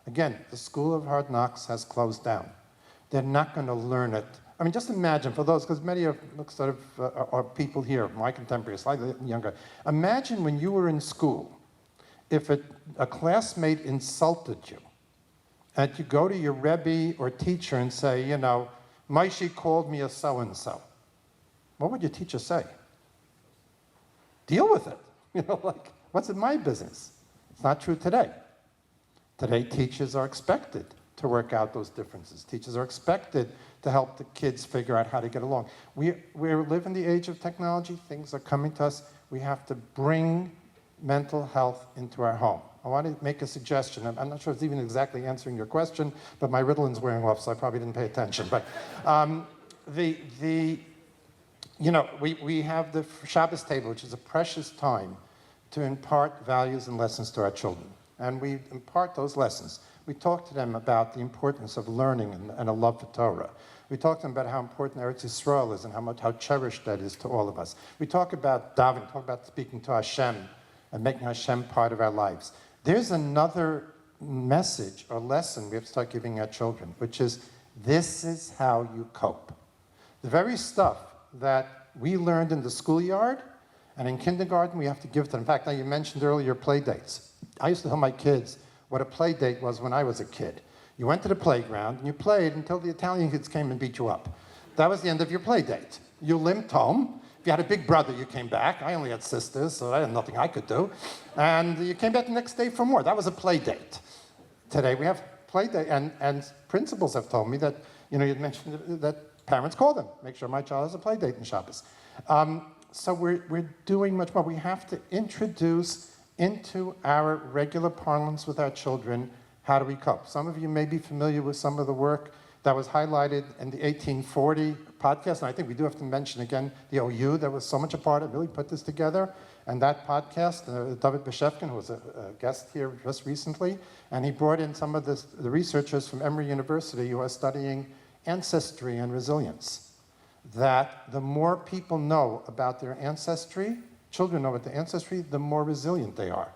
Again, the School of Hard Knocks has closed down. They're not going to learn it. I mean, just imagine for those, because many of sort of are people here, my contemporaries, slightly younger. Imagine when you were in school, if a classmate insulted you, and you go to your Rebbe or teacher and say, you know, Maishi called me a so-and-so. What would your teacher say? Deal with it. You know, like, what's in my business? It's not true today. Today, teachers are expected to work out those differences. Teachers are expected to help the kids figure out how to get along. We live in the age of technology. Things are coming to us. We have to bring mental health into our home. I want to make a suggestion. I'm not sure if it's even exactly answering your question, but my Ritalin's wearing off, so I probably didn't pay attention. But you know, we have the Shabbos table, which is a precious time to impart values and lessons to our children. And we impart those lessons. We talk to them about the importance of learning and a love for Torah. We talk to them about how important Eretz Yisrael is and how cherished that is to all of us. We talk about davening, talk about speaking to Hashem and making Hashem part of our lives. There's another message or lesson we have to start giving our children, which is, this is how you cope. The very stuff that we learned in the schoolyard and in kindergarten, we have to give to them. In fact, now you mentioned earlier play dates. I used to tell my kids what a play date was when I was a kid. You went to the playground and you played until the Italian kids came and beat you up. That was the end of your play date. You limped home. If you had a big brother, you came back. I only had sisters, so I had nothing I could do. And you came back the next day for more. That was a play date. Today we have play date, and principals have told me that, you know, you mentioned that parents call them, make sure my child has a play date in Shabbos. So we're doing much more. We have to introduce into our regular parlance with our children, how do we cope? Some of you may be familiar with some of the work that was highlighted in the 1840 podcast, and I think we do have to mention again the OU that was so much a part of, really put this together. And that podcast, David Beshefkin, who was a guest here just recently, and he brought in some of the researchers from Emory University who are studying ancestry and resilience. That the more people know about their ancestry, children know about their ancestry, the more resilient they are.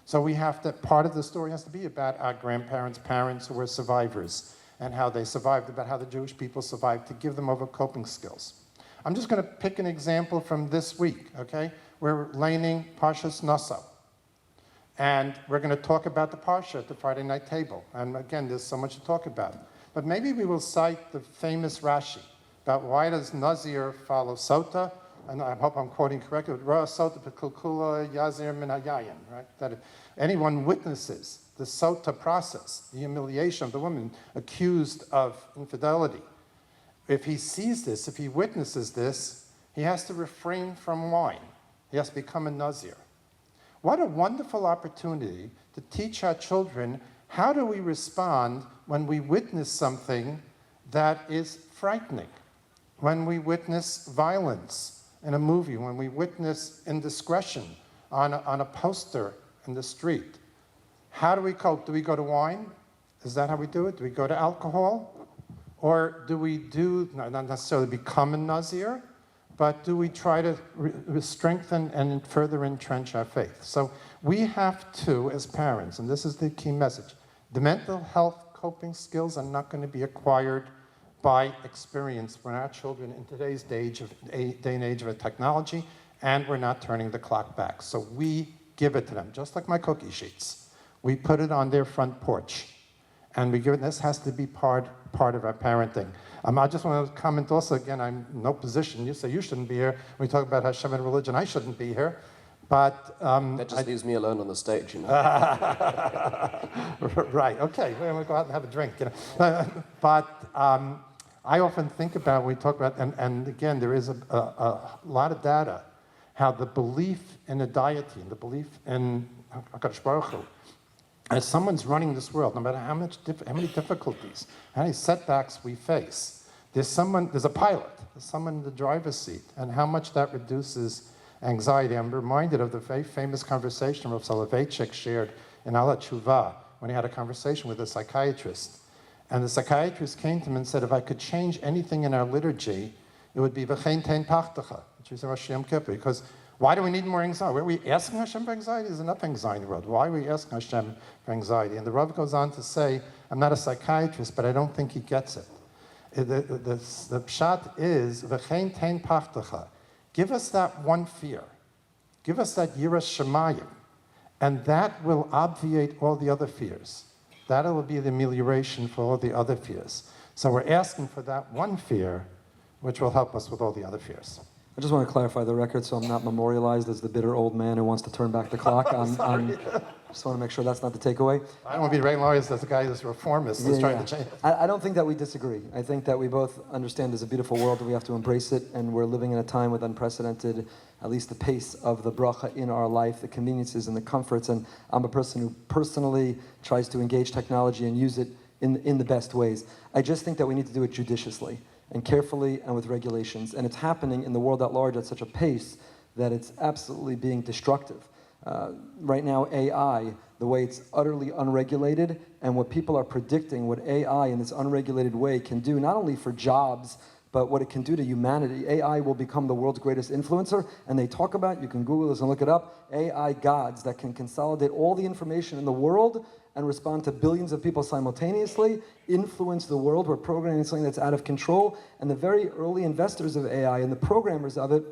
So we have to, part of the story has to be about our grandparents, parents who were survivors, and how they survived, about how the Jewish people survived, to give them over coping skills. I'm just going to pick an example from this week, okay? We're laning Parshas Naso. And we're going to talk about the Parsha at the Friday night table. And again, there's so much to talk about. But maybe we will cite the famous Rashi about why does Nazir follow Sota, and I hope I'm quoting correctly, Ra Sota Pekulkula Yazir Min Hayayin, right? That if anyone witnesses the Sota process, the humiliation of the woman accused of infidelity, if he sees this, if he witnesses this, he has to refrain from wine. He has to become a Nazir. What a wonderful opportunity to teach our children how do we respond when we witness something that is frightening, when we witness violence in a movie, when we witness indiscretion on a poster in the street. How do we cope? Do we go to wine? Is that how we do it? Do we go to alcohol? Or do we not necessarily become a Nazir, but do we try to strengthen and further entrench our faith? So we have to, as parents, and this is the key message, the mental health coping skills are not going to be acquired by experience when our children in today's day and age of technology, and we're not turning the clock back. So we give it to them, just like my cookie sheets. We put it on their front porch, and we give it. This has to be part of our parenting. I just want to comment also, again, I'm in no position. You say you shouldn't be here. When we talk about Hashem and religion, I shouldn't be here. But that just leaves me alone on the stage, you know. Right, okay, we're going to go out and have a drink, you know. But I often think about, when we talk about, and again, there is a lot of data, how the belief in a deity and the belief in HaKadosh Baruch Hu as someone's running this world, no matter how many difficulties, how many setbacks we face, there's a pilot, there's someone in the driver's seat, and how much that reduces anxiety. I'm reminded of the very famous conversation Rav Soloveitchik shared in Ala Tshuva when he had a conversation with a psychiatrist. And the psychiatrist came to him and said, if I could change anything in our liturgy, it would be V'chein tein pachtacha, which is Rosh Yom Kippur, because why do we need more anxiety? Are we asking Hashem for anxiety? There's enough anxiety in the world. Why are we asking Hashem for anxiety? And the Rav goes on to say, I'm not a psychiatrist, but I don't think he gets it. The pshat is, V'chein tein pachtacha. Give us that one fear. Give us that yiras shamayim. And that will obviate all the other fears. That will be the amelioration for all the other fears. So we're asking for that one fear, which will help us with all the other fears. I just want to clarify the record so I'm not memorialized as the bitter old man who wants to turn back the clock on just want to make sure that's not the takeaway. I don't want to be memorialized as the guy who's a reformist who's trying to change. I don't think that we disagree. I think that we both understand there's a beautiful world and we have to embrace it, and we're living in a time with unprecedented, at least the pace of the bracha in our life, the conveniences and the comforts, and I'm a person who personally tries to engage technology and use it in the best ways. I just think that we need to do it judiciously and carefully and with regulations. And it's happening in the world at large at such a pace that it's absolutely being destructive. Right now, AI, the way it's utterly unregulated, and what people are predicting what AI in this unregulated way can do, not only for jobs, but what it can do to humanity. AI will become the world's greatest influencer, and they talk about, you can Google this and look it up, AI gods that can consolidate all the information in the world and respond to billions of people simultaneously, influence the world. We're programming something that's out of control, and the very early investors of AI and the programmers of it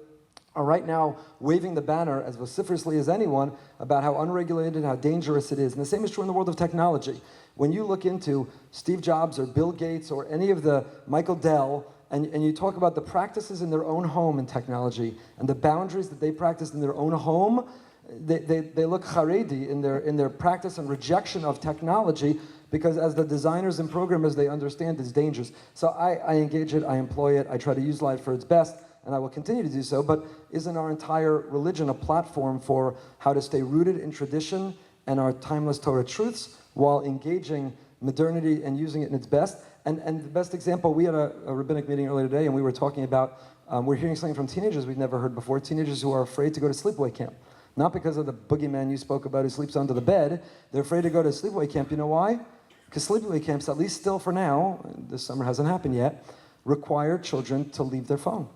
are right now waving the banner as vociferously as anyone about how unregulated and how dangerous it is. And the same is true in the world of technology. When you look into Steve Jobs or Bill Gates or any of the Michael Dell, and you talk about the practices in their own home in technology and the boundaries that they practice in their own home, they look charedi in their practice and rejection of technology, because as the designers and programmers, they understand it's dangerous. So I engage it, I employ it, I try to use life for its best, and I will continue to do so. But isn't our entire religion a platform for how to stay rooted in tradition and our timeless Torah truths while engaging modernity and using it in its best? And the best example, we had a rabbinic meeting earlier today, and we were talking about, we're hearing something from teenagers we've never heard before, teenagers who are afraid to go to sleepaway camp. Not because of the boogeyman you spoke about who sleeps under the bed. They're afraid to go to sleepaway camp. You know why? Because sleepaway camps, at least still for now, this summer hasn't happened yet, require children to leave their phone.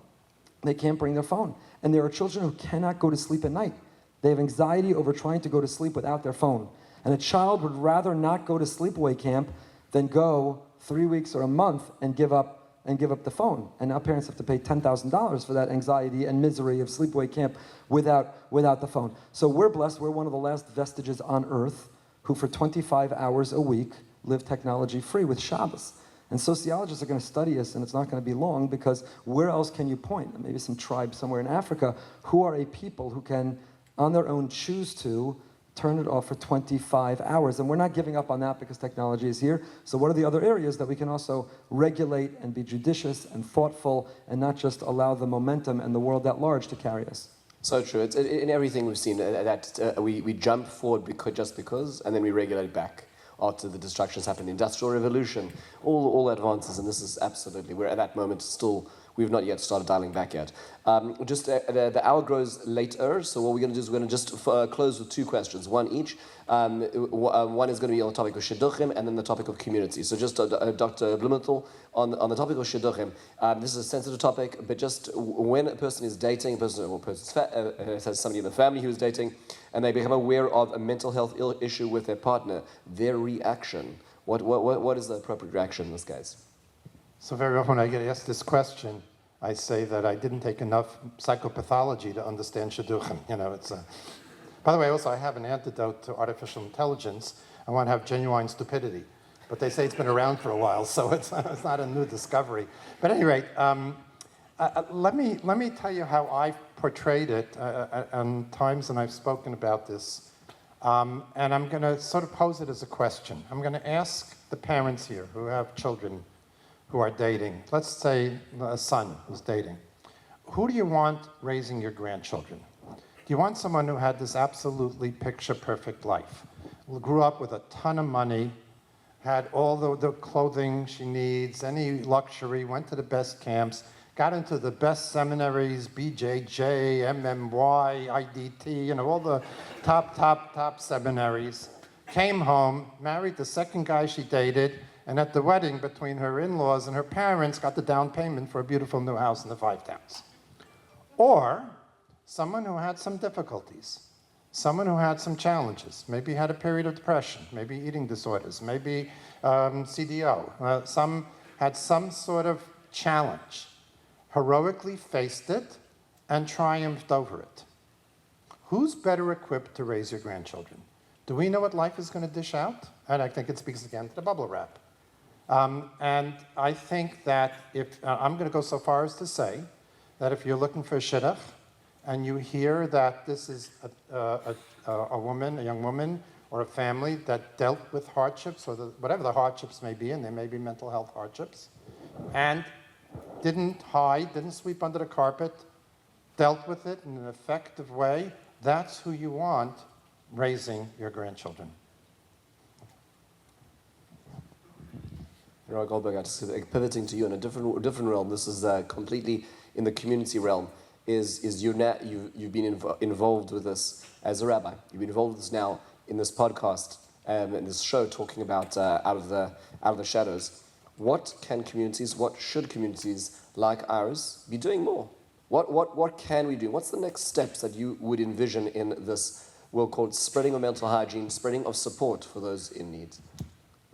They can't bring their phone. And there are children who cannot go to sleep at night. They have anxiety over trying to go to sleep without their phone. And a child would rather not go to sleepaway camp than go 3 weeks or a month and give up the phone. And now parents have to pay $10,000 for that anxiety and misery of sleepaway camp without the phone. So we're blessed. We're one of the last vestiges on earth who for 25 hours a week live technology free with Shabbos. And sociologists are going to study us, and it's not going to be long, because where else can you point? Maybe some tribe somewhere in Africa who are a people who can, on their own, choose to turn it off for 25 hours. And we're not giving up on that because technology is here. So what are the other areas that we can also regulate and be judicious and thoughtful and not just allow the momentum and the world at large to carry us? So true. It's in everything we've seen that we jump forward just because, and then we regulate back after the destructions happened. The Industrial Revolution, all advances, and this is absolutely, we're at that moment still. We've not yet started dialing back yet. The hour grows later, so what we're going to do is we're going to just close with two questions, one each. One is going to be on the topic of shidduchim, and then the topic of community. So just Dr. Blumenthal, on the topic of shidduchim, this is a sensitive topic, but just when a person is dating, has somebody in the family who is dating, and they become aware of a mental health issue with their partner, their reaction, what is the appropriate reaction in this case? So very often when I get asked this question, I say that I didn't take enough psychopathology to understand shidduchim. By the way, also I have an antidote to artificial intelligence. I want to have genuine stupidity. But they say it's been around for a while, so it's not a new discovery. But at any rate, let me tell you how I've portrayed it on times, and I've spoken about this. And I'm going to sort of pose it as a question. I'm going to ask the parents here who have children who are dating. Let's say a son who's dating. Who do you want raising your grandchildren? Do you want someone who had this absolutely picture-perfect life? grew up with a ton of money, had all the clothing she needs, any luxury, went to the best camps, got into the best seminaries, BJJ, MMY, IDT, all the top seminaries, came home, married the second guy she dated, and at the wedding between her in-laws and her parents got the down payment for a beautiful new house in the Five Towns. Or someone who had some difficulties, someone who had some challenges, maybe had a period of depression, maybe eating disorders, maybe CDO, some had some sort of challenge, heroically faced it, and triumphed over it. Who's better equipped to raise your grandchildren? Do we know what life is going to dish out? And I think it speaks again to the bubble wrap. And I think that if, I'm going to go so far as to say that if you're looking for a shidduch, and you hear that this is a woman, a young woman, or a family that dealt with hardships, or whatever the hardships may be, and there may be mental health hardships, and didn't hide, didn't sweep under the carpet, dealt with it in an effective way, that's who you want raising your grandchildren. Rabbi Goldberg, pivoting to you in a different realm, this is completely in the community realm. You've been involved with this as a rabbi. You've been involved with this now in this podcast and in this show talking about out of the shadows. What should communities like ours be doing more? What can we do? What's the next steps that you would envision in this, we'll call it spreading of mental hygiene, spreading of support for those in need?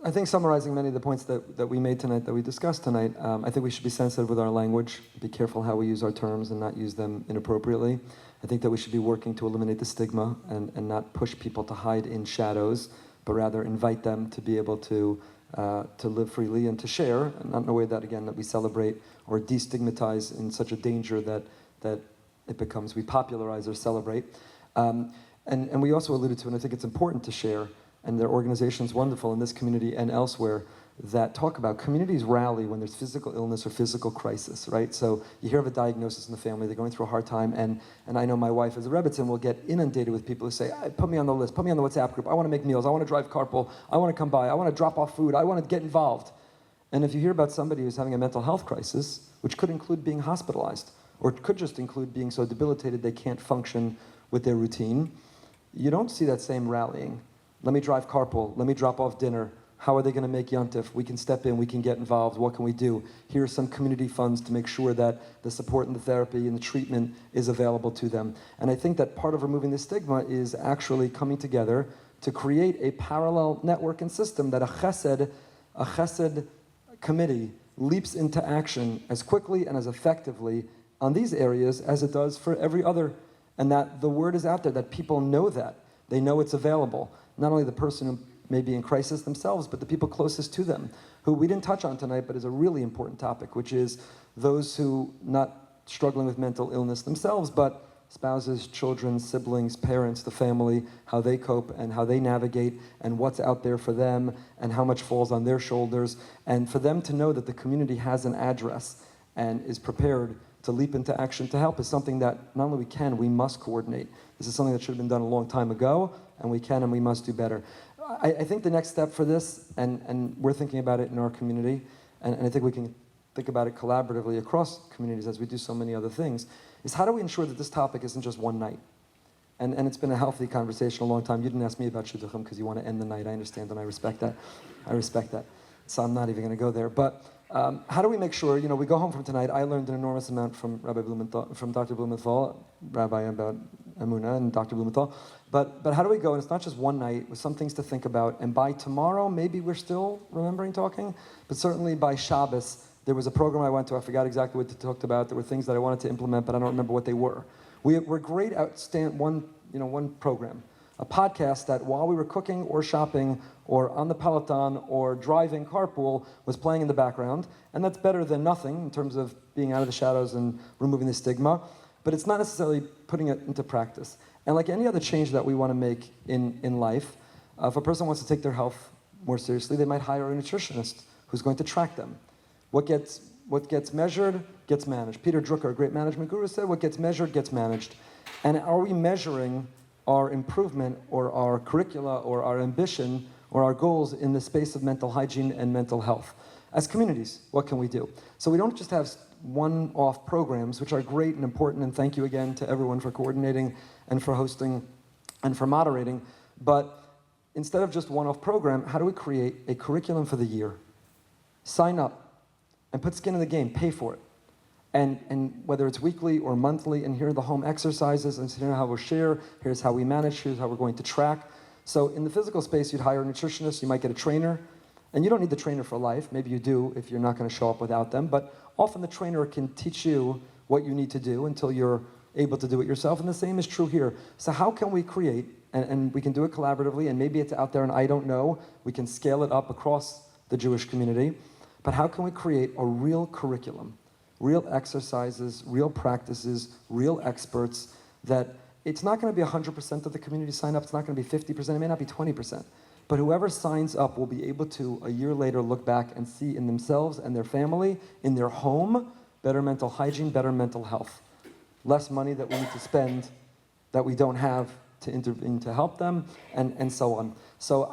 I think summarizing many of the points that we made tonight, that we discussed tonight, I think we should be sensitive with our language, be careful how we use our terms and not use them inappropriately. I think that we should be working to eliminate the stigma and not push people to hide in shadows, but rather invite them to be able to live freely and to share, and not in a way that, again, that we celebrate or destigmatize in such a danger that it becomes, we popularize or celebrate. And we also alluded to, and I think it's important to share, and there are organizations wonderful in this community and elsewhere that talk about communities rally when there's physical illness or physical crisis, right? So you hear of a diagnosis in the family, they're going through a hard time, and I know my wife as a Rebbitzin will get inundated with people who say, put me on the list, put me on the WhatsApp group, I want to make meals, I want to drive carpool, I want to come by, I want to drop off food, I want to get involved. And if you hear about somebody who's having a mental health crisis, which could include being hospitalized, or it could just include being so debilitated they can't function with their routine, you don't see that same rallying. Let me drive carpool, let me drop off dinner. How are they going to make Yontif? We can step in, we can get involved, what can we do? Here are some community funds to make sure that the support and the therapy and the treatment is available to them. And I think that part of removing the stigma is actually coming together to create a parallel network and system that a chesed committee leaps into action as quickly and as effectively on these areas as it does for every other. And that the word is out there, that people know that. They know it's available. Not only the person who may be in crisis themselves, but the people closest to them, who we didn't touch on tonight, but is a really important topic, which is those who not struggling with mental illness themselves, but spouses, children, siblings, parents, the family, how they cope and how they navigate and what's out there for them and how much falls on their shoulders. And for them to know that the community has an address and is prepared to leap into action to help is something that not only we must coordinate. This is something that should have been done a long time ago, and we can and we must do better. I think the next step for this, and we're thinking about it in our community, and I think we can think about it collaboratively across communities as we do so many other things, is how do we ensure that this topic isn't just one night? And it's been a healthy conversation a long time. You didn't ask me about shidduchim because you want to end the night. I understand and I respect that. So I'm not even going to go there. But how do we make sure, we go home from tonight, I learned an enormous amount from from Dr. Blumenthal, Rabbi about Emunah and Dr. Blumenthal. But how do we go, and it's not just one night, with some things to think about, and by tomorrow, maybe we're still remembering talking, but certainly by Shabbos, there was a program I went to, I forgot exactly what they talked about, there were things that I wanted to implement, but I don't remember what they were. We're great at one program, a podcast that while we were cooking or shopping or on the Peloton or driving carpool was playing in the background, and that's better than nothing in terms of being out of the shadows and removing the stigma, but it's not necessarily putting it into practice. And like any other change that we want to make in life, if a person wants to take their health more seriously, they might hire a nutritionist who's going to track them. What gets measured gets managed. Peter Drucker, a great management guru, said what gets measured gets managed. And are we measuring our improvement or our curricula or our ambition or our goals in the space of mental hygiene and mental health. As communities, what can we do? So we don't just have one-off programs, which are great and important, and thank you again to everyone for coordinating and for hosting and for moderating, but instead of just one-off program, how do we create a curriculum for the year? Sign up and put skin in the game, pay for it. And whether it's weekly or monthly, and here are the home exercises, and here's how we'll share, here's how we manage, here's how we're going to track. So in the physical space, you'd hire a nutritionist, you might get a trainer, and you don't need the trainer for life. Maybe you do if you're not going to show up without them, but often the trainer can teach you what you need to do until you're able to do it yourself, and the same is true here. So how can we create, and we can do it collaboratively, and maybe it's out there and I don't know, we can scale it up across the Jewish community, but how can we create a real curriculum, real exercises, real practices, real experts, that it's not going to be 100% of the community sign up, it's not going to be 50%, it may not be 20%, but whoever signs up will be able to, a year later, look back and see in themselves and their family, in their home, better mental hygiene, better mental health. Less money that we need to spend that we don't have to intervene to help them, and so on. So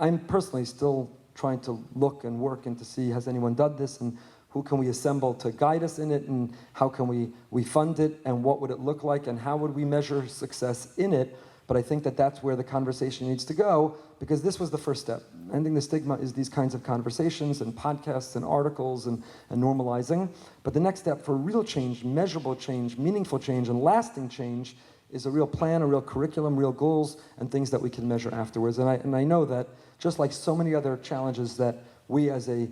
I'm personally still trying to look and work and to see, has anyone done this, and who can we assemble to guide us in it, and how can we fund it, and what would it look like, and how would we measure success in it? But I think that that's where the conversation needs to go, because this was the first step. Ending the stigma is these kinds of conversations and podcasts and articles and normalizing. But the next step for real change, measurable change, meaningful change, and lasting change is a real plan, a real curriculum, real goals, and things that we can measure afterwards. And I know that just like so many other challenges that we as a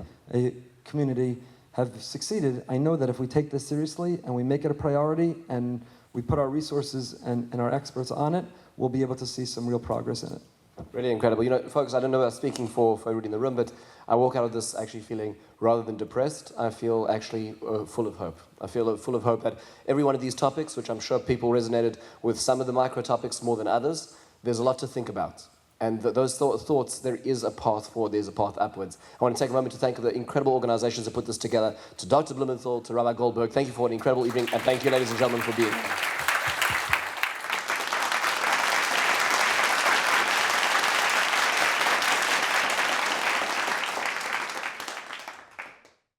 community have succeeded, I know that if we take this seriously and we make it a priority and we put our resources and our experts on it, we'll be able to see some real progress in it. Really incredible. You know, folks, I don't know about speaking for everybody in the room, but I walk out of this actually feeling, rather than depressed, I feel actually full of hope. I feel full of hope that every one of these topics, which I'm sure people resonated with some of the micro topics more than others, there's a lot to think about. And those thoughts, there is a path forward, there's a path upwards. I want to take a moment to thank the incredible organizations that put this together, to Dr. Blumenthal, to Rabbi Goldberg. Thank you for an incredible evening, and thank you, ladies and gentlemen, for being here.